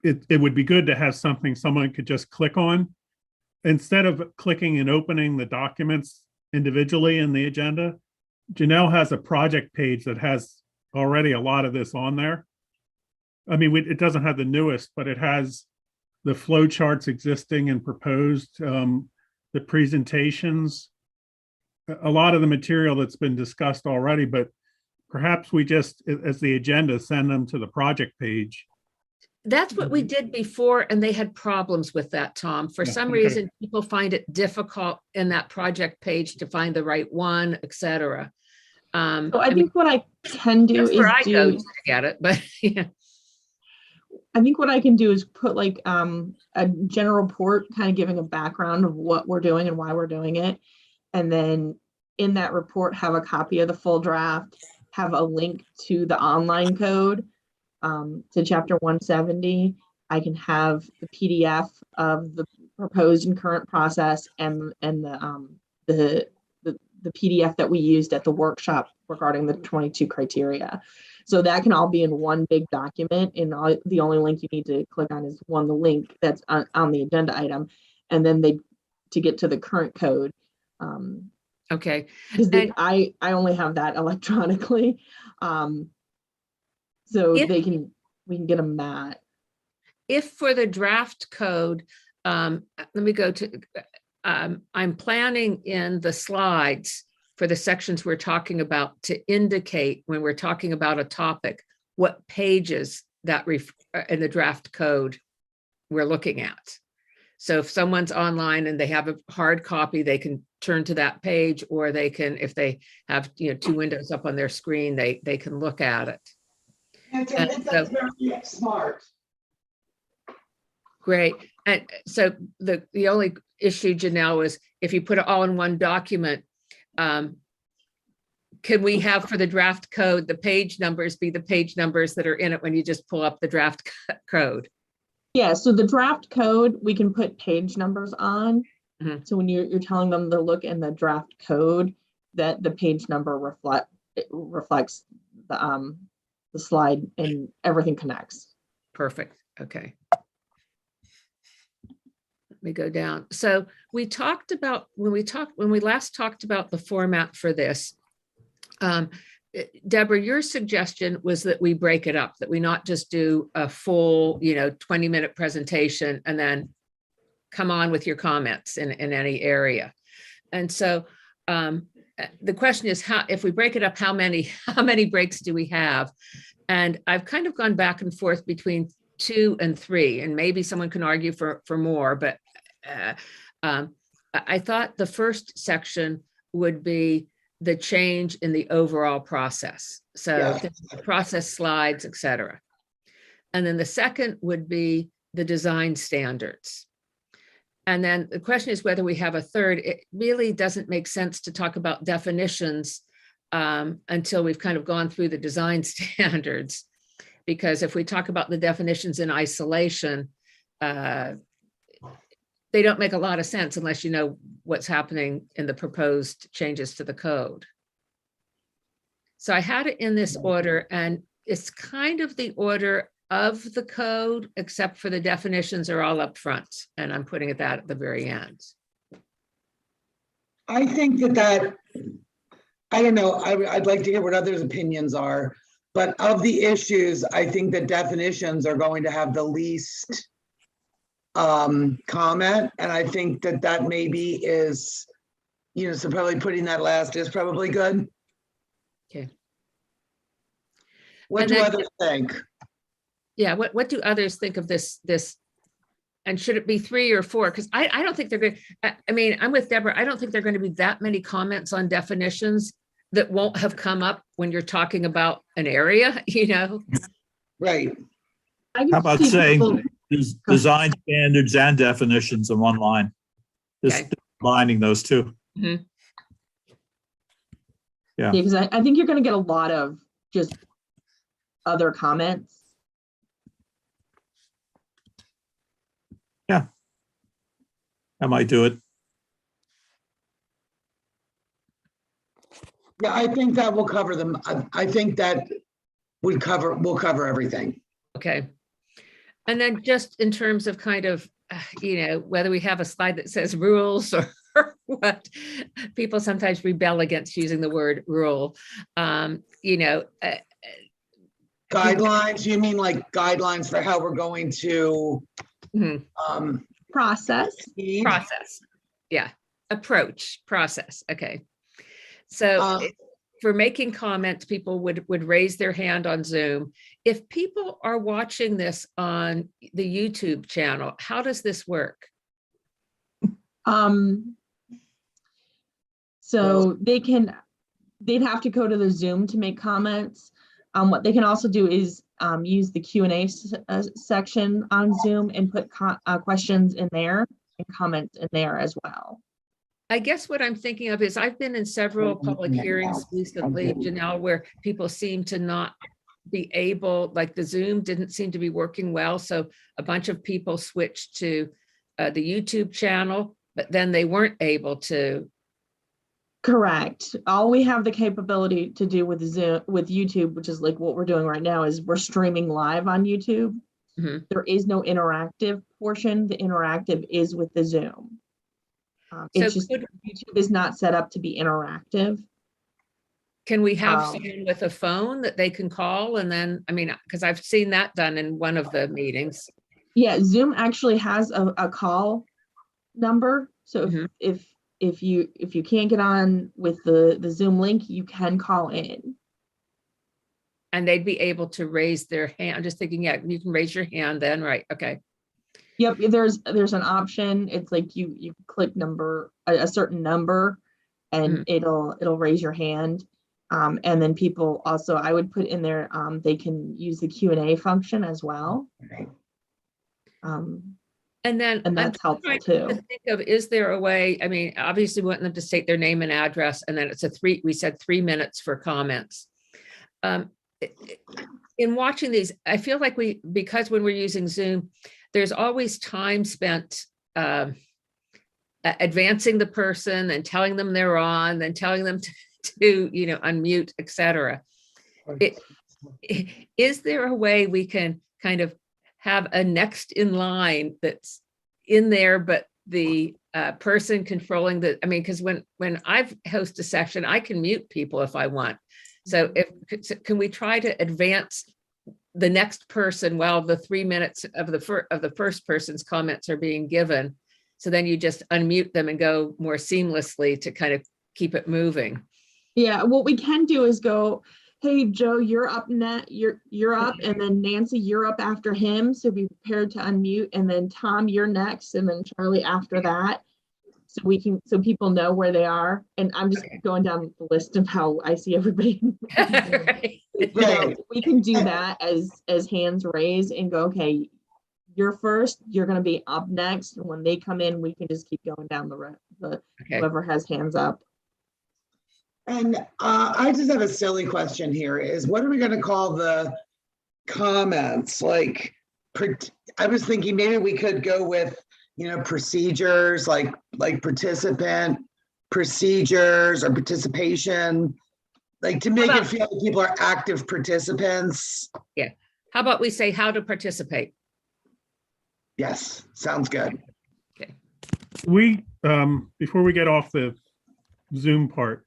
it would be good to have something someone could just click on. Instead of clicking and opening the documents individually in the agenda, Janelle has a project page that has already a lot of this on there. I mean, it doesn't have the newest, but it has the flow charts existing and proposed, the presentations, a lot of the material that's been discussed already, but perhaps we just, as the agenda, send them to the project page. That's what we did before, and they had problems with that, Tom. For Yeah, some okay. reason, people find it difficult in that project page to find the right one, et cetera. So I think what I can do That's is where I go do, to get it, but yeah. I think what I can do is put like a general report, kind of giving a background of what we're doing and why we're doing it. And then in that report, have a copy of the full draft, have a link to the online code, to chapter 170. I can have the PDF of the proposed and current process and the PDF that we used at the workshop regarding the 22 criteria. So that can all be in one big document, and the only link you need to click on is the link that's on the agenda item, and then to get to the current code. Okay. Because And- I only have that electronically, so If- we can get them that. If for the draft code, let me go to, I'm planning in the slides for the sections we're talking about to indicate when we're talking about a topic, what pages that in the draft code we're looking at. So if someone's online and they have a hard copy, they can turn to that page, or they can, if they have, two windows up on their screen, they can look at it. That's very smart. Great. And so the only issue, Janelle, is if you put it all in one document, can we have for the draft code, the page numbers be the page numbers that are in it when you just pull up the draft code? Yeah, so the draft code, we can put page numbers on. Mhm. So when you're telling them to look in the draft code, that the page number reflects the slide and everything connects. Perfect. Okay. Let me go down. So we talked about, when we last talked about the format for this, Deborah, your suggestion was that we break it up, that we not just do a full, 20-minute presentation and then come on with your comments in any area. And so the question is, if we break it up, how many breaks do we have? And I've kind of gone back and forth between 2 and 3, and maybe someone can argue for more, but I thought the first section would be the change in the overall process. So Yeah. the process slides, et cetera. And then the second would be the design standards. And then the question is whether we have a third. It really doesn't make sense to talk about definitions until we've kind of gone through the design standards. Because if we talk about the definitions in isolation, they don't make a lot of sense unless you know what's happening in the proposed changes to the code. So I had it in this order, and it's kind of the order of the code, except for the definitions are all up front, and I'm putting that at the very end. I think that, I don't know, I'd like to hear what others' opinions are, but of the issues, I think the definitions are going to have the least comment, and I think that maybe is, so probably putting that last is probably good. Okay. What And do then- others think? Yeah, what do others think of this? And should it be 3 or 4? Because I don't think they're going to, I mean, I'm with Deborah. I don't think there are going to be that many comments on definitions that won't have come up when you're talking about an area, Right. I can How about see saying people- design standards and definitions in one line? Just Okay. combining those two. Mhm. Yeah. because I think you're going to get a lot of just other comments. I might do it. Yeah, I think that will cover them. I think that will cover everything. Okay. And then just in terms of kind of, whether we have a slide that says rules or what, people sometimes rebel against using the word rule. Guidelines, you mean like guidelines for how we're going to Mhm. Process. proceed? Process. Yeah. Approach, process. Okay. So Uh, for making comments, people would raise their hand on Zoom. If people are watching this on the YouTube channel, how does this work? So they'd have to go to the Zoom to make comments. What they can also do is use the Q&A section on Zoom and put questions in there and comments in there as well. I guess what I'm thinking of is I've been in several public hearings recently, Janelle, where people seem to not be able, like the Zoom didn't seem to be working well. So a bunch of people switched to the YouTube channel, but then they weren't able to. Correct. All we have the capability to do with Zoom, with YouTube, which is like what we're doing right now, is we're streaming live on YouTube. Mhm. There is no interactive portion. The interactive is with the Zoom. It's So just could- YouTube is not set up to be interactive. Can we have Um, someone with a phone that they can call? And then, I mean, because I've seen that done in one of the meetings. Yeah, Zoom actually has a call number. So Mhm. if you can't get on with the Zoom link, you can call in. And they'd be able to raise their hand. I'm just thinking, yeah, you can raise your hand then, right? Okay. Yep, there's an option. It's like you click a certain number, and it'll raise your hand. And then people also, I would put in there, they can use the Q&A function as well. And then And I'm that's helpful trying too. to think of, is there a way, I mean, obviously we want them to state their name and address, and then it's we said 3 minutes for comments. In watching these, I feel like because when we're using Zoom, there's always time spent advancing the person and telling them they're on, then telling them to unmute, etc. Is there a way we can kind of have a next in line that's in there, but the person controlling because when I've hosted a session, I can mute people if I want. So can we try to advance the next person while the 3 minutes of the first person's comments are being given? So then you just unmute them and go more seamlessly to kind of keep it moving. Yeah, what we can do is go, hey, Joe, you're up you're up, and then Nancy, you're up after him. So be prepared to unmute, and then Tom, you're next, and then Charlie after that. So people know where they are. And I'm just going down the list of how I see everybody. Right. We can do that as hands raised and go, okay, you're first, you're gonna be up next. And when they come in, we can just keep going down the whoever has hands up. And I just have a silly question here is what are we going to call the comments? Like, I was thinking maybe we could go with, procedures like participant procedures or participation, like to make it feel like people are active participants. Yeah. How about we say how to participate? Yes, sounds good. Okay. We, before we get off the Zoom part,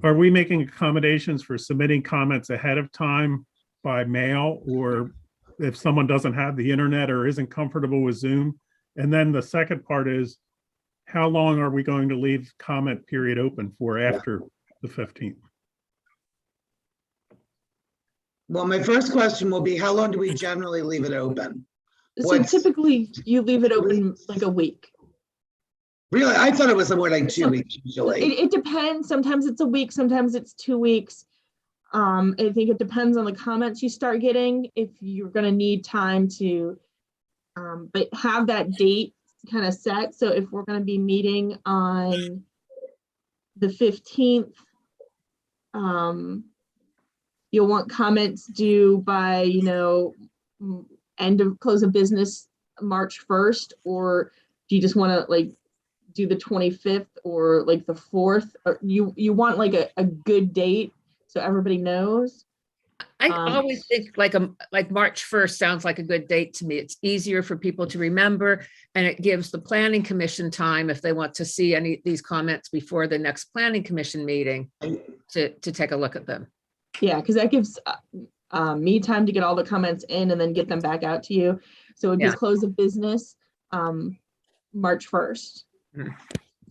are we making accommodations for submitting comments ahead of time by mail, or if someone doesn't have the internet or isn't comfortable with Zoom? And then the second part is, how long are we going to leave comment period open for after the 15th? Well, my first question will be, how long do we generally leave it open? So typically you leave it open like a week. Really? I thought it was more like 2 weeks usually. It depends. Sometimes it's a week, sometimes it's 2 weeks. I think it depends on the comments you start getting, if you're gonna need time to, but have that date kind of set. So if we're gonna be meeting on the 15th, you'll want comments due by, end of close of business March 1st, or do you just want to like do the 25th or like the 4th? Or you want like a good date so everybody knows? I always think like March 1st sounds like a good date to me. It's easier for people to remember, and it gives the planning commission time, if they want to see any of these comments before the next planning commission meeting, to take a look at them. Yeah, because that gives me time to get all the comments in and then get them back out to you. So it'd be close of business March 1st.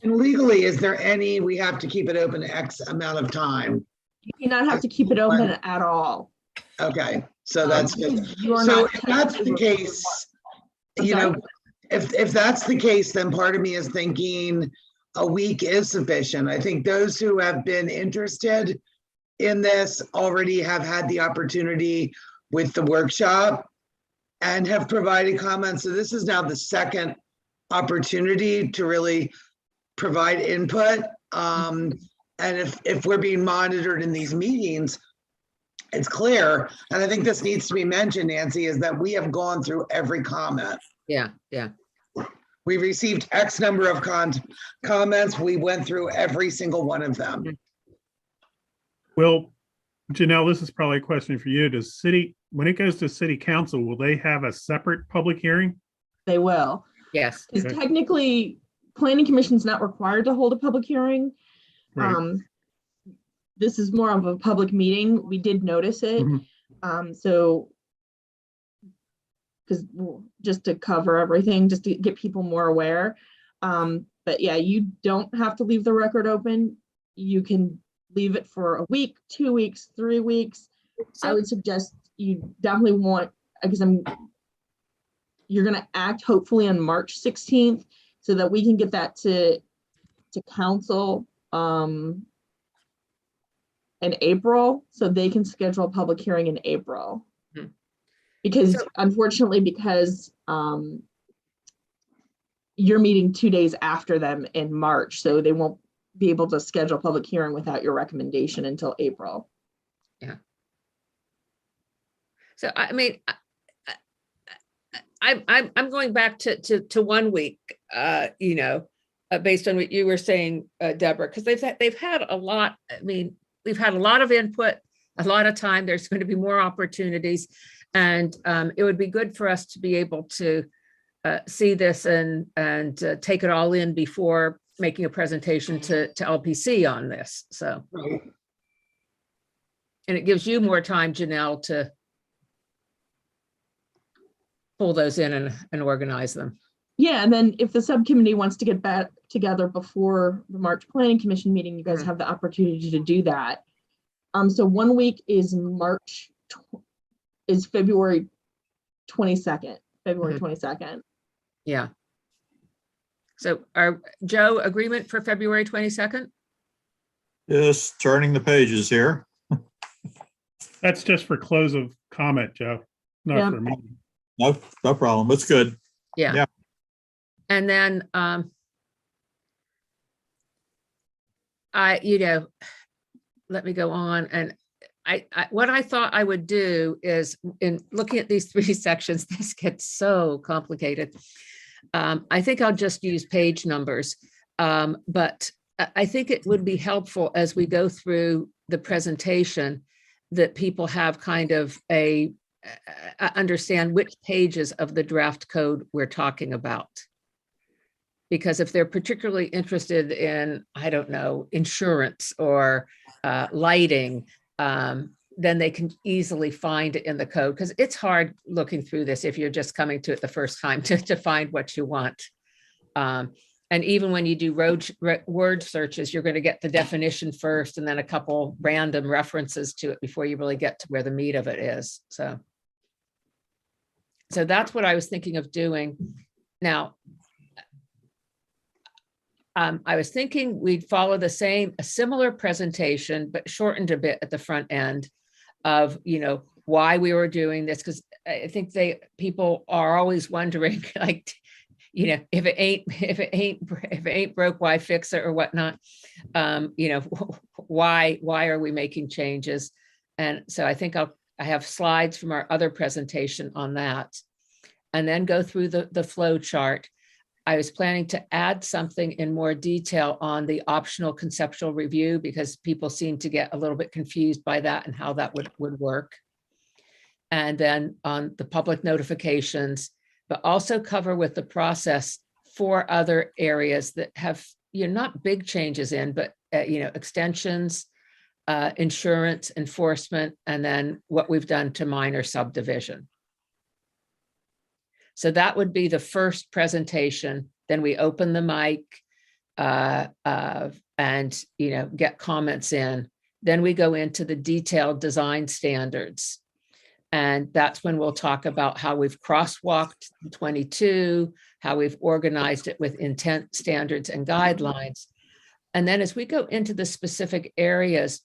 And legally, is there any, we have to keep it open X amount of time? You do not have to keep it open at all. Okay, so that's good. You are So not if that's the case, if that's the case, then part of me is thinking a week is sufficient. I think those who have been interested in this already have had the opportunity with the workshop and have provided comments. So this is now the second opportunity to really provide input. And if we're being monitored in these meetings, it's clear, and I think this needs to be mentioned, Nancy, is that we have gone through every comment. Yeah, yeah. We received X number of comments. We went through every single one of them. Well, Janelle, this is probably a question for you. When it goes to city council, will they have a separate public hearing? They will. Yes. Because Okay. technically, planning commission's not required to hold a public hearing. Right. This is more of a public meeting. We did notice it. Mhm. So, because just to cover everything, just to get people more aware. But yeah, you don't have to leave the record open. You can leave it for a week, 2 weeks, 3 weeks. I would suggest you definitely want, because you're gonna act hopefully on March 16th so that we can get that to council in April, so they can schedule a public hearing in April. Hmm. Because So- unfortunately, because you're meeting 2 days after them in March, so they won't be able to schedule a public hearing without your recommendation until April. So I mean, I'm going back to 1 week, based on what you were saying, Deborah, because they've had a lot. I mean, we've had a lot of input, a lot of time. There's going to be more opportunities, and it would be good for us to be able to see this and take it all in before making a presentation to LPC on this. So, Right. and it gives you more time, Janelle, to pull those in and organize them. Yeah, and then if the subcommittee wants to get back together before the March Planning Commission meeting, you guys have the opportunity to do that. So 1 week is February 22nd, February 22nd. Yeah. So Joe, agreement for February 22nd? Just turning the pages here. That's just for close of comment, Joe, not Yeah. for meeting. No problem. It's good. Yeah. Yeah. And then let me go on. And what I thought I would do is, in looking at these 3 sections, this gets so complicated. I think I'll just use page numbers. But I think it would be helpful as we go through the presentation that people have kind of understand which pages of the draft code we're talking about. Because if they're particularly interested in, I don't know, insurance or lighting, then they can easily find it in the code, because it's hard looking through this if you're just coming to it the first time to find what you want. And even when you do word searches, you're going to get the definition first and then a couple random references to it before you really get to where the meat of it is. So that's what I was thinking of doing. Now, I was thinking we'd follow a similar presentation, but shortened a bit at the front end of, why we were doing this. Because I think people are always wondering, like, if it ain't broke, why fix it or whatnot? Why are we making changes? And so I think I have slides from our other presentation on that, and then go through the flow chart. I was planning to add something in more detail on the optional conceptual review, because people seem to get a little bit confused by that and how that would work. And then on the public notifications, but also cover with the process 4 other areas that have, not big changes in, but, extensions, insurance, enforcement, and then what we've done to minor subdivision. So that would be the first presentation. Then we open the mic and, get comments in. Then we go into the detailed design standards. And that's when we'll talk about how we've crosswalked 22, how we've organized it with intent standards and guidelines. And then as we go into the specific areas,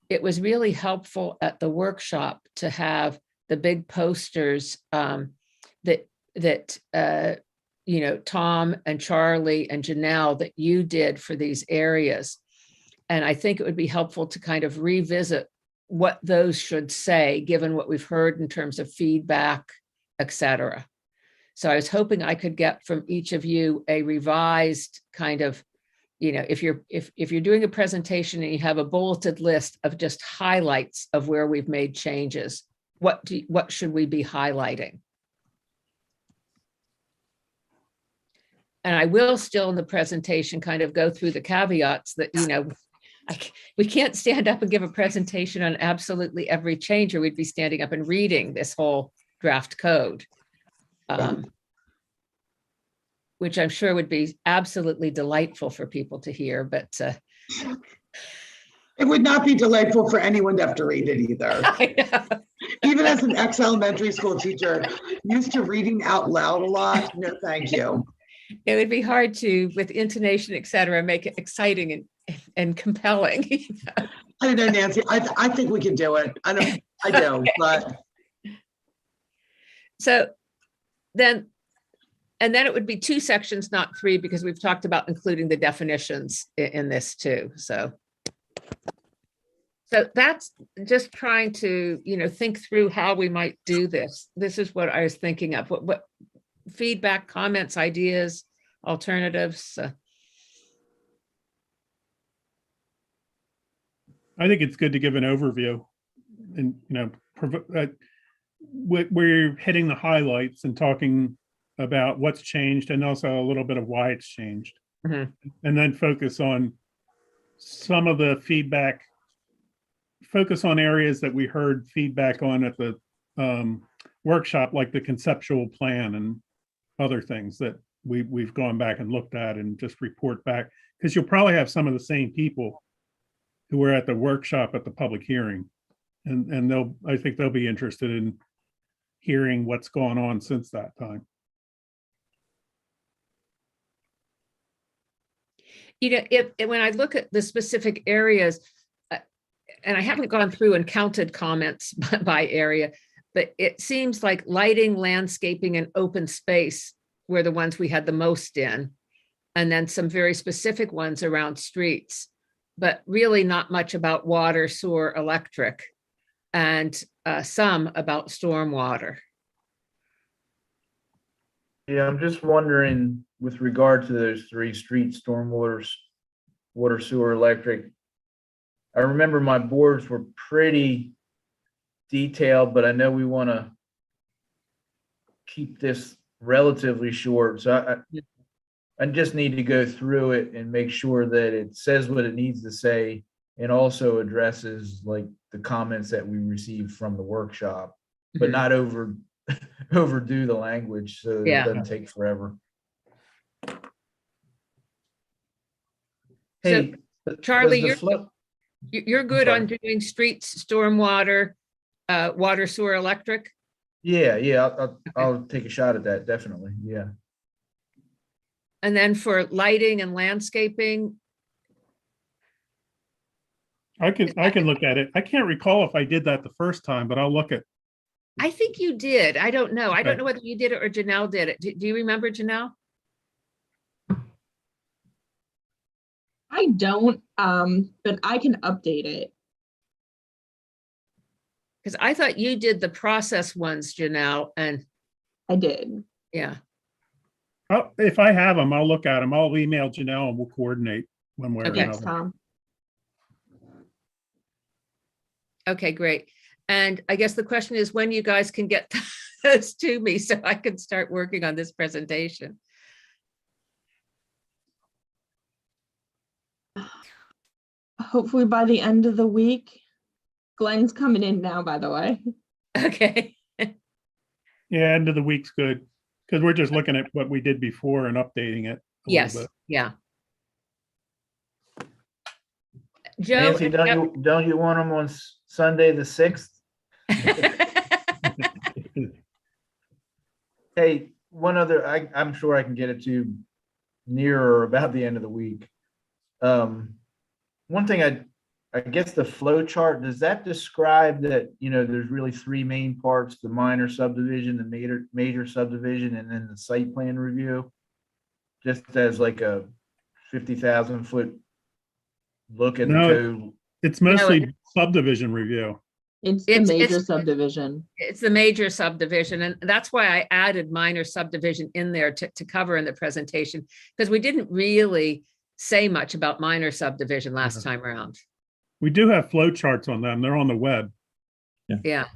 it was really helpful at the workshop to have the big posters that Tom and Charlie and Janelle that you did for these areas. And I think it would be helpful to kind of revisit what those should say, given what we've heard in terms of feedback, et cetera. So I was hoping I could get from each of you a revised kind of, if you're doing a presentation and you have a bulleted list of just highlights of where we've made changes, what should we be highlighting? And I will still in the presentation kind of go through the caveats that, we can't stand up and give a presentation on absolutely every change, or we'd be standing up and reading this whole draft code. Which I'm sure would be absolutely delightful for people to hear, but it would not be delightful for anyone to have to read it either. Even as an ex-elementary school teacher, used to reading out loud a lot, no thank you. It would be hard to, with intonation, et cetera, make it exciting and compelling. I don't know, Nancy, I think we can do it. I do, but. So then it would be 2 sections, not 3, because we've talked about including the definitions in this too. So that's just trying to, think through how we might do this. This is what I was thinking of. What feedback, comments, ideas, alternatives? I think it's good to give an overview and, we're hitting the highlights and talking about what's changed and also a little bit of why it's changed. Mhm. And then focus on some of the feedback, focus on areas that we heard feedback on at the workshop, like the conceptual plan and other things that we've gone back and looked at and just report back, because you'll probably have some of the same people who were at the workshop at the public hearing. And I think they'll be interested in hearing what's gone on since that time. When I look at the specific areas, and I haven't gone through and counted comments by area, but it seems like lighting, landscaping, and open space were the ones we had the most in. And then some very specific ones around streets, but really not much about water, sewer, electric, and some about stormwater. Yeah, I'm just wondering with regard to those 3 streets, stormwater, water, sewer, electric. I remember my boards were pretty detailed, but I know we want to keep this relatively short. So I just need to go through it and make sure that it says what it needs to say and also addresses like the comments that we received from the workshop, but not overdo the language so Yeah. it doesn't take forever. Hey, Charlie, does the flow- you're good sorry. on doing streets, stormwater, water, sewer, electric? Yeah, I'll take a shot at that, definitely, yeah. And then for lighting and landscaping, I can look at it. I can't recall if I did that the first time, but I'll look at. I think you did. I don't know. I don't Okay. know whether you did it or Janelle did it. Do you remember, Janelle? I don't, but I can update it. Because I thought you did the process ones, Janelle, and I did. yeah. If I have them, I'll look at them. I'll email Janelle and we'll coordinate one way or Okay. Thanks, another. Tom. Okay, great. And I guess the question is when you guys can get those to me so I can start working on this presentation. Hopefully by the end of the week. Glenn's coming in now, by the way. Okay. Yeah, end of the week's good, because we're just looking at what we did before and updating it. a little Yes, bit. yeah. Joe. Nancy, don't you want them on Sunday the 6th? Hey, one other, I'm sure I can get it to near or about the end of the week. One thing I guess the flow chart, does that describe that, there's really 3 main parts, the minor subdivision, the major subdivision, and then the site plan review? Just as like a 50,000 foot look at the No. code. It's mostly subdivision review. It's the It's- major it's- subdivision. It's the major subdivision, and that's why I added minor subdivision in there to cover in the presentation, because we didn't really say much about minor subdivision last time around. We do have flow charts on them. They're on the web. Yeah,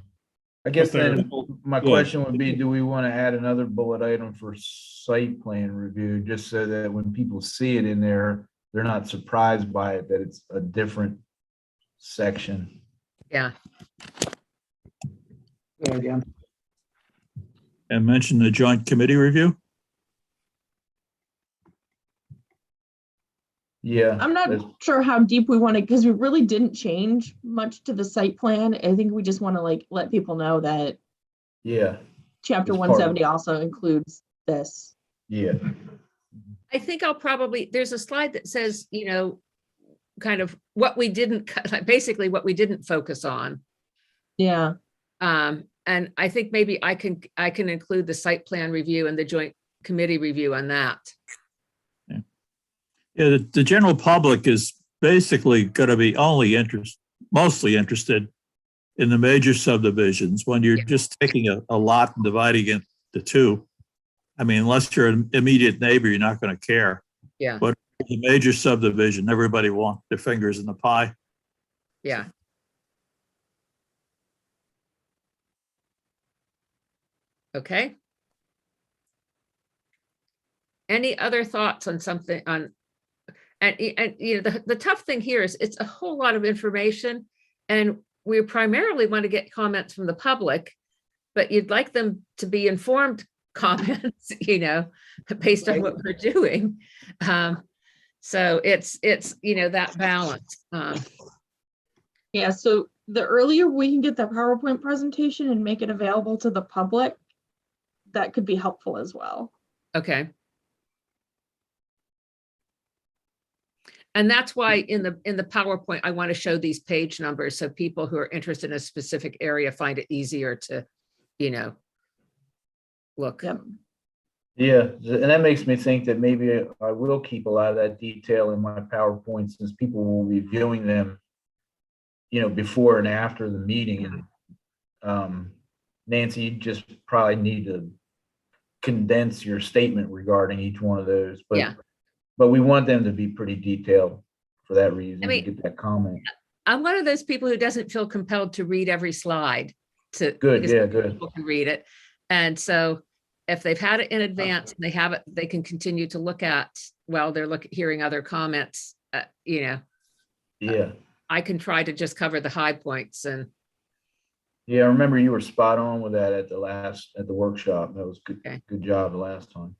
I guess But they're- then my Yeah. question would be, do we want to add another bullet item for site plan review, just so that when people see it in there, they're not surprised by it, that it's a different section? yeah. Good idea. And mention the joint committee review. Yeah. I'm not that's- sure how deep we want to, because we really didn't change much to the site plan. I think we just want to like let people know that Yeah, chapter It's part of- 170 also includes this. yeah. I think I'll probably, there's a slide that says, kind of what we didn't, basically what we didn't focus on. Yeah. And I think maybe I can include the site plan review and the joint committee review on that. Yeah, the general public is basically going to be mostly interested in the major subdivisions when you're just taking a lot and dividing it into two. I mean, unless you're an immediate neighbor, you're not going to care. Yeah. But the major subdivision, everybody wants their fingers in the pie. Yeah. Okay. Any other thoughts on something on, and the tough thing here is it's a whole lot of information, and we primarily want to get comments from the public, but you'd like them to be informed comments, based on what we're doing. So it's that balance. Yeah. So the earlier we can get that PowerPoint presentation and make it available to the public, that could be helpful as well. Okay. And that's why in the PowerPoint, I want to show these page numbers so people who are interested in a specific area find it easier to, look. Yep. Yeah, and that makes me think that maybe I will keep a lot of that detail in my PowerPoint, since people will be viewing them, before and after the meeting. And Nancy, you just probably need to condense your statement regarding each one of those. But Yeah. But we want them to be pretty detailed for that reason, I mean, to get that comment. I'm one of those people who doesn't feel compelled to read every slide Good, because yeah, good. people can read it. And so if they've had it in advance, and they have it, they can continue to look at while they're hearing other comments, Yeah, I can try to just cover the high points and yeah, I remember you were spot on with that at the workshop. That was good, Okay. good job the last time.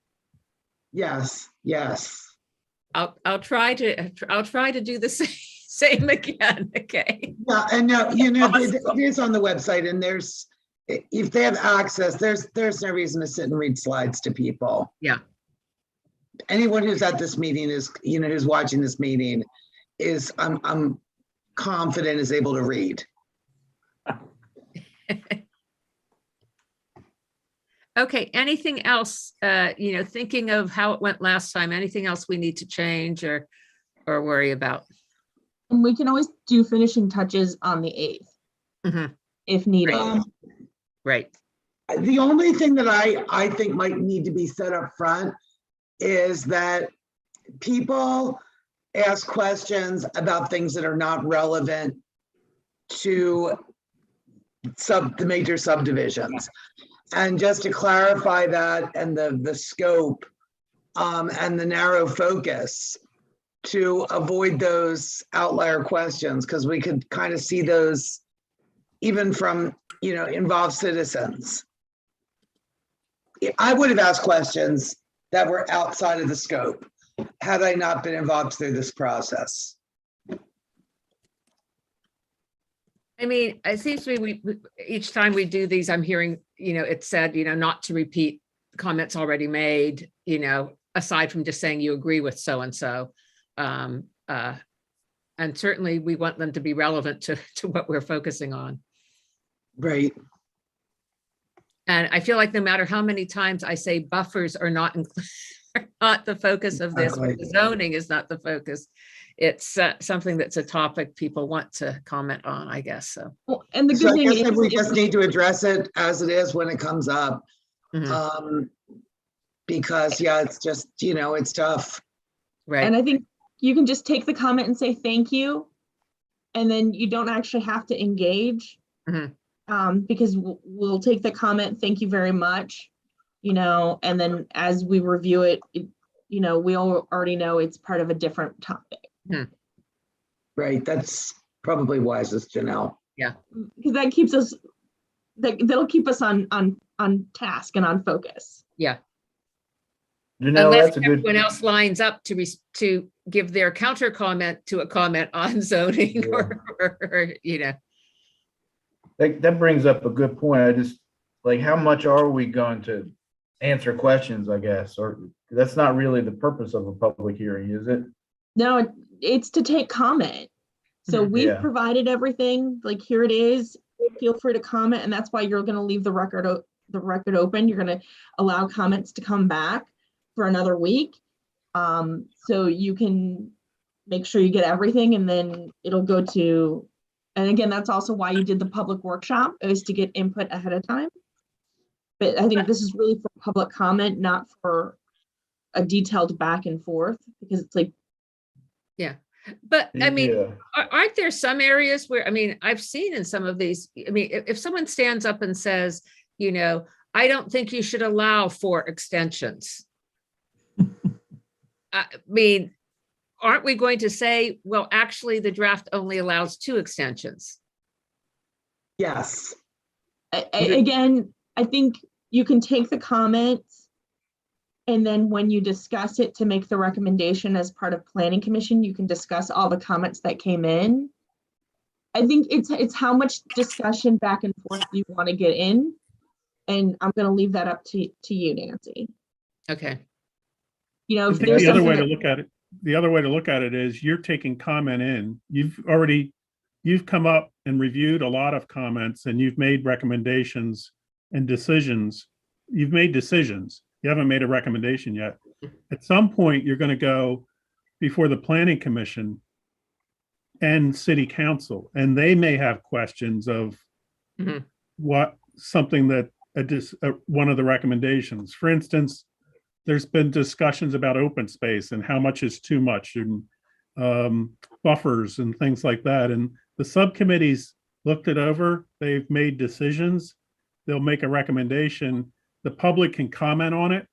Yes, yes. I'll try to do the same again. Okay. Yeah, and no, it is on the website, and if they have access, there's no reason to sit and read slides to people. Yeah. Anyone who's at this meeting who's watching this meeting I'm confident is able to read. Okay, anything else, thinking of how it went last time, anything else we need to change or worry about? And we can always do finishing touches on the 8th Mhm. if needed. Right. The only thing that I think might need to be said up front is that people ask questions about things that are not relevant to the major subdivisions. And just to clarify that, and the scope and the narrow focus, to avoid those outlier questions, because we could kind of see those even from involved citizens. I would have asked questions that were outside of the scope had I not been involved through this process. I mean, it seems to me each time we do these, I'm hearing, it said, not to repeat comments already made, aside from just saying you agree with so-and-so. And certainly we want them to be relevant to what we're focusing on. Right. And I feel like no matter how many times I say buffers are not not the focus of this. Exactly. The zoning is not the focus. It's something that's a topic people want to comment on, I guess, so. Well, and the So good I thing guess is, that we if- just need to address it as it is when it comes up. Mhm. Because, yeah, it's just, it's tough. Right, and I think you can just take the comment and say thank you. And then you don't actually have to engage. Mhm. Because we'll take the comment, thank you very much. And then as we review it, we all already know it's part of a different topic. Right, that's probably wisest, Janelle. Because that keeps us, that'll keep us on task and on focus. yeah. Janelle, Unless that's a good, everyone else lines up to give their counter comment to a comment on zoning Yeah. or, that brings up a good point. I just, like, how much are we going to answer questions, I guess, or that's not really the purpose of a public hearing, is it? No, it's to take comment. So Mhm. we've Yeah. provided everything, like here it is, feel free to comment, and that's why you're gonna leave the record open. You're gonna allow comments to come back for another week. So you can make sure you get everything, and then it'll go to, and again, that's also why you did the public workshop, is to get input ahead of time. But I think this is really for public comment, not for a detailed back and forth, because it's like, but I mean, Yeah. aren't there some areas where, I mean, I've seen in some of these, I mean, if someone stands up and says, I don't think you should allow 4 extensions. I mean, aren't we going to say, well, actually, the draft only allows 2 extensions? Yes, again, I think you can take the comments, and then when you discuss it to make the recommendation as part of planning commission, you can discuss all the comments that came in. I think it's how much discussion back and forth you want to get in. And I'm going to leave that up to you, Nancy. Okay, If The there's other something way to that- look at it, is you're taking comment in. You've come up and reviewed a lot of comments and you've made recommendations and decisions. You've made decisions. You haven't made a recommendation yet. At some point, you're going to go before the planning commission and city council, and they may have questions of Mhm. something that one of the recommendations. For instance, there's been discussions about open space and how much is too much, and buffers and things like that. And the subcommittees looked it over. They've made decisions. They'll make a recommendation. The public can comment on it,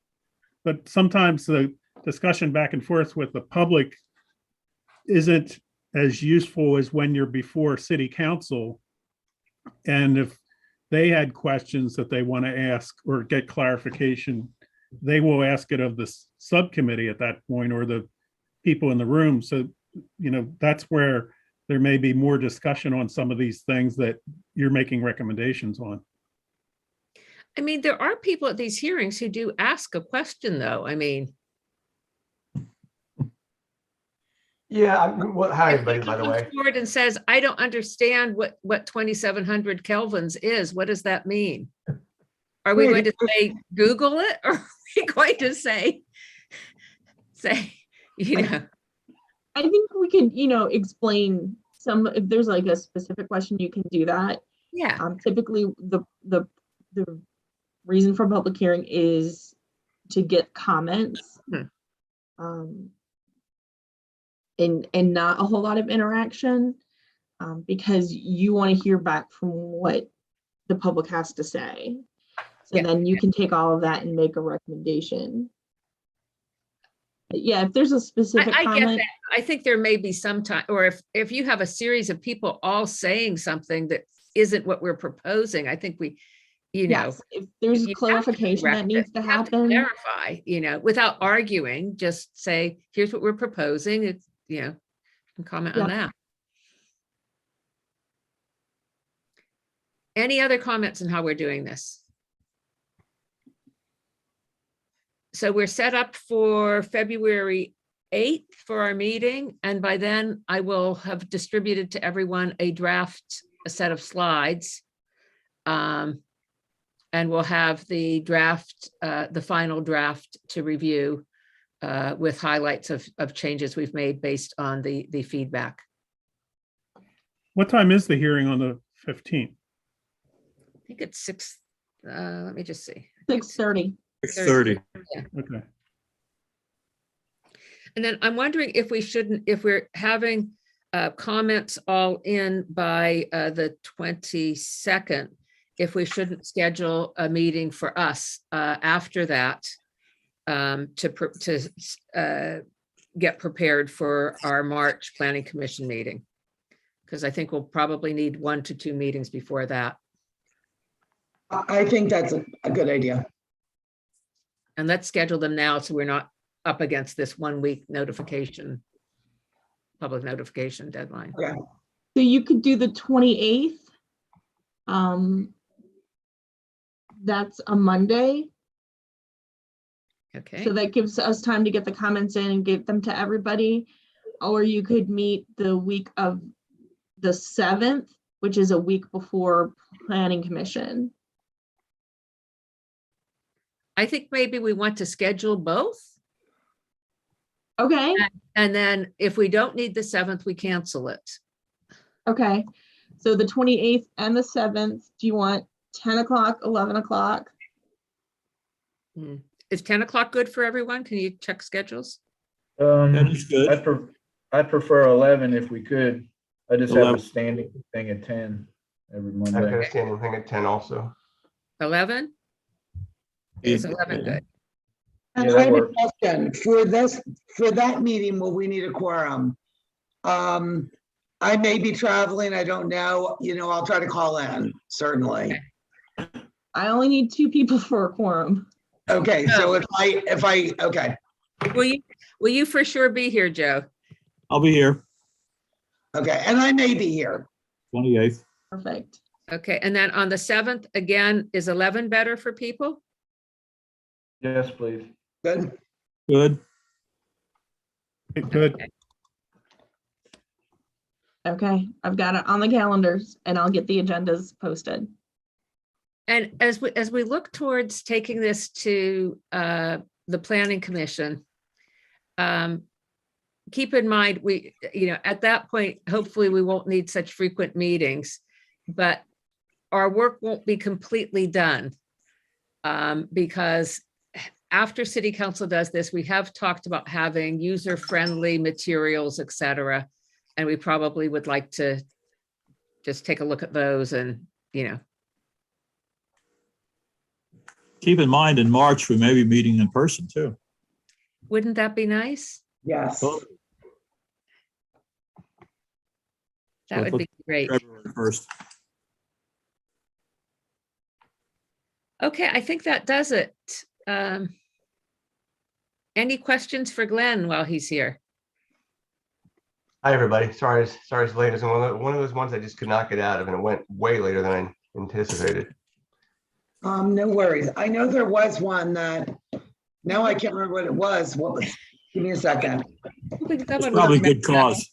but sometimes the discussion back and forth with the public isn't as useful as when you're before city council. And if they had questions that they want to ask or get clarification, they will ask it of the subcommittee at that point, or the people in the room. So, that's where there may be more discussion on some of these things that you're making recommendations on. I mean, there are people at these hearings who do ask a question, though, I mean. Yeah, hi, If everybody, he by the comes way. forward and says, I don't understand what 2,700 kelvins is, what does that mean? Are we going to say, Google it, or are we going to say, I think we can, explain if there's like a specific question, you can do that. yeah, Typically the reason for public hearing is to get comments. And not a whole lot of interaction, because you want to hear back from what the public has to say. So Yeah. then you can take all of that and make a recommendation. But yeah, if there's a specific I get comment, that. I think there may be some time, or if you have a series of people all saying something that isn't what we're proposing, I think we, yes, if there's you have to clarification that correct needs it. to You have happen. Clarify, without arguing, just say, here's what we're proposing, it's, and comment on Yep. that. Any other comments on how we're doing this? So we're set up for February 8th for our meeting, and by then I will have distributed to everyone a set of slides. And we'll have the final draft to review with highlights of changes we've made based on the feedback. What time is the hearing on the 15th? I think it's 6, let me just see. 6:30. 6:30. Okay. And then I'm wondering if if we're having comments all in by the 22nd, if we shouldn't schedule a meeting for us after that to get prepared for our March Planning Commission meeting. Because I think we'll probably need 1 to 2 meetings before that. I think that's a good idea. And let's schedule them now so we're not up against this 1-week notification, public notification deadline. Okay. So you could do the 28th. That's a Monday. Okay, So that gives us time to get the comments in and get them to everybody. Or you could meet the week of the 7th, which is a week before Planning Commission. I think maybe we want to schedule both. Okay, And then if we don't need the 7th, we cancel it. okay. So the 28th and the 7th, do you want 10 o'clock, 11 o'clock? Is 10 o'clock good for everyone? Can you check schedules? That is good. I prefer 11 if we could. I just have 11. a standing thing at 10 every I've got Monday. a standing thing at 10 also. 11? Is 11 good? And Yeah, I that have a works. question for that meeting, will we need a quorum? I may be traveling, I don't know, I'll try to call in, certainly. I only need 2 people for a quorum. Okay, so okay, Will you for sure be here, Joe? I'll be here, okay, and I may be here. 28th. Perfect. Okay, and then on the 7th, again, is 11 better for people? Yes, please. Good, Good. Good. Okay, I've got it on the calendars and I'll get the agendas posted. And as we look towards taking this to the Planning Commission, keep in mind, at that point, hopefully we won't need such frequent meetings, but our work won't be completely done. Because after City Council does this, we have talked about having user-friendly materials, et cetera. And we probably would like to just take a look at those and, Keep in mind, in March, we may be meeting in person too. wouldn't that be nice? yes. That would be great. February 1st. Okay, I think that does it. Any questions for Glenn while he's here? Hi, everybody. Sorry it's late. It's one of those ones I just could not get out of, and it went way later than I anticipated. No worries. I know there was one that, now I can't remember what it was. Give me a second. It's probably good cause.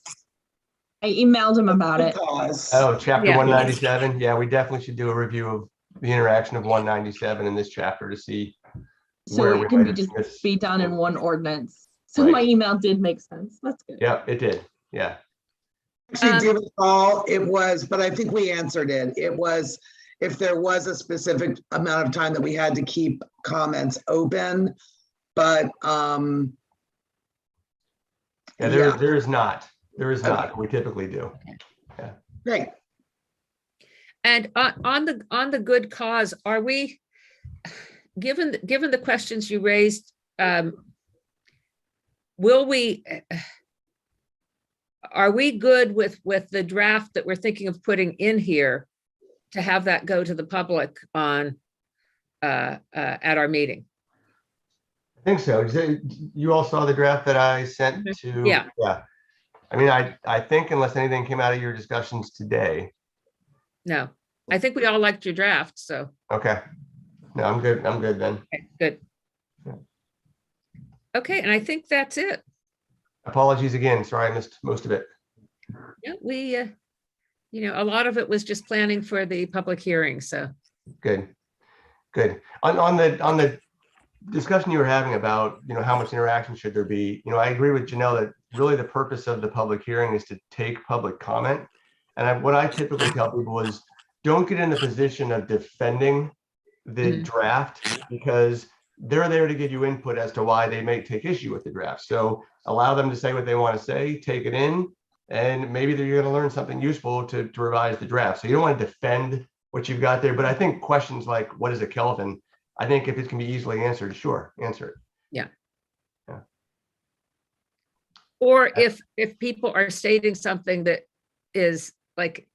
I emailed him about it. Cause. Oh, chapter Yeah. 197. Yeah, we definitely should do a review of the interaction of 197 in this chapter to see So where it we can might be have just missed. be done in one ordinance. So Right. my email did make sense. That's good. Yeah, it did. Yeah. Actually, do recall it was, but I think we answered it. It was if there was a specific amount of time that we had to keep comments open, but Yeah, there is not. There is not. We typically do. great. And on the good cause, are we, given the questions you raised, are we good with the draft that we're thinking of putting in here to have that go to the public on at our meeting? I think so. You all saw the draft that I sent to. Yeah. Yeah. I mean, I think unless anything came out of your discussions today. No, I think we all liked your draft, so, Okay. No, I'm good. I'm good then. okay, good. Yeah. Okay, and I think that's it. Apologies again. Sorry, I missed most of it. Yeah, we, a lot of it was just planning for the public hearing, so. Good. Good. On the discussion you were having about, how much interaction should there be, I agree with Janelle that really the purpose of the public hearing is to take public comment. And what I typically tell people is don't get in the position of defending the Mhm. draft, because they're there to give you input as to why they may take issue with the draft. So allow them to say what they want to say, take it in, and maybe they're going to learn something useful to revise the draft. So you don't want to defend what you've got there. But I think questions like, what is a Kelvin? I think if it can be easily answered, sure, answer it. Or if people are stating something that is like,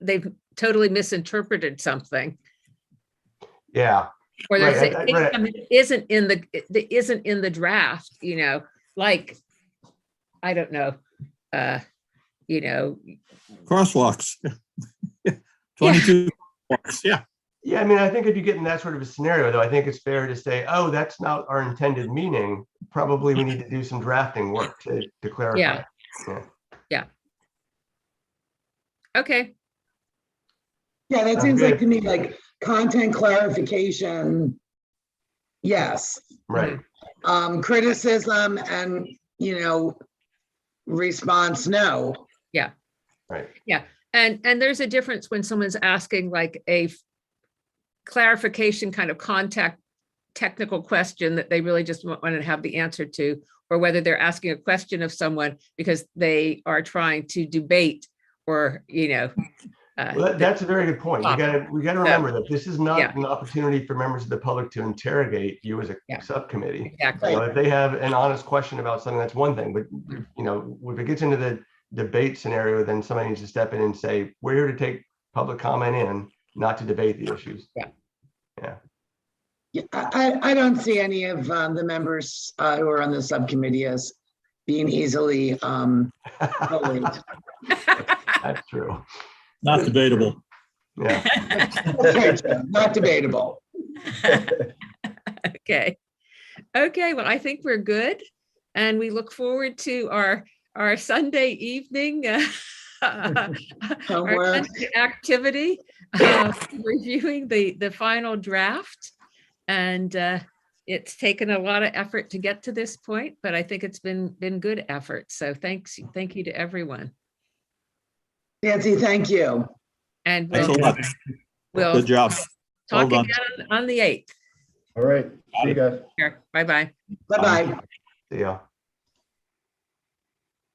they've totally misinterpreted something, Yeah. or Right, there's right. something that isn't in the draft, like, I don't know, Crosswalks. 22 crosswalks, yeah. Yeah, I mean, I think if you get in that sort of a scenario, though, I think it's fair to say, oh, that's not our intended meaning. Probably we need to do some drafting work to clarify. Yeah. Okay. Yeah, that Sounds seems good. like to me like content clarification. Yes. Right. Criticism and, response, no. Right. And there's a difference when someone's asking like a clarification kind of technical question that they really just want to have the answer to, or whether they're asking a question of someone because they are trying to debate or, Well, that's a very good point. We gotta remember that this is not an opportunity for members of the public to interrogate you as a subcommittee. exactly. If they have an honest question about something, that's one thing. But if it gets into the debate scenario, then somebody needs to step in and say, we're here to take public comment in, not to debate the issues. Yeah, I don't see any of the members who are on the subcommittee as being easily bullied. That's true. Not debatable. Yeah. Not debatable. Okay. Well, I think we're good. And we look forward to our Sunday evening our Homework. Sunday activity, reviewing the final draft. And it's taken a lot of effort to get to this point, but I think it's been good effort. So thank you to everyone. Nancy, thank you. And Thanks a lot. we'll Good job. talk Well done. again on the 8th. All right. See you guys. Bye-bye. Bye-bye. See ya.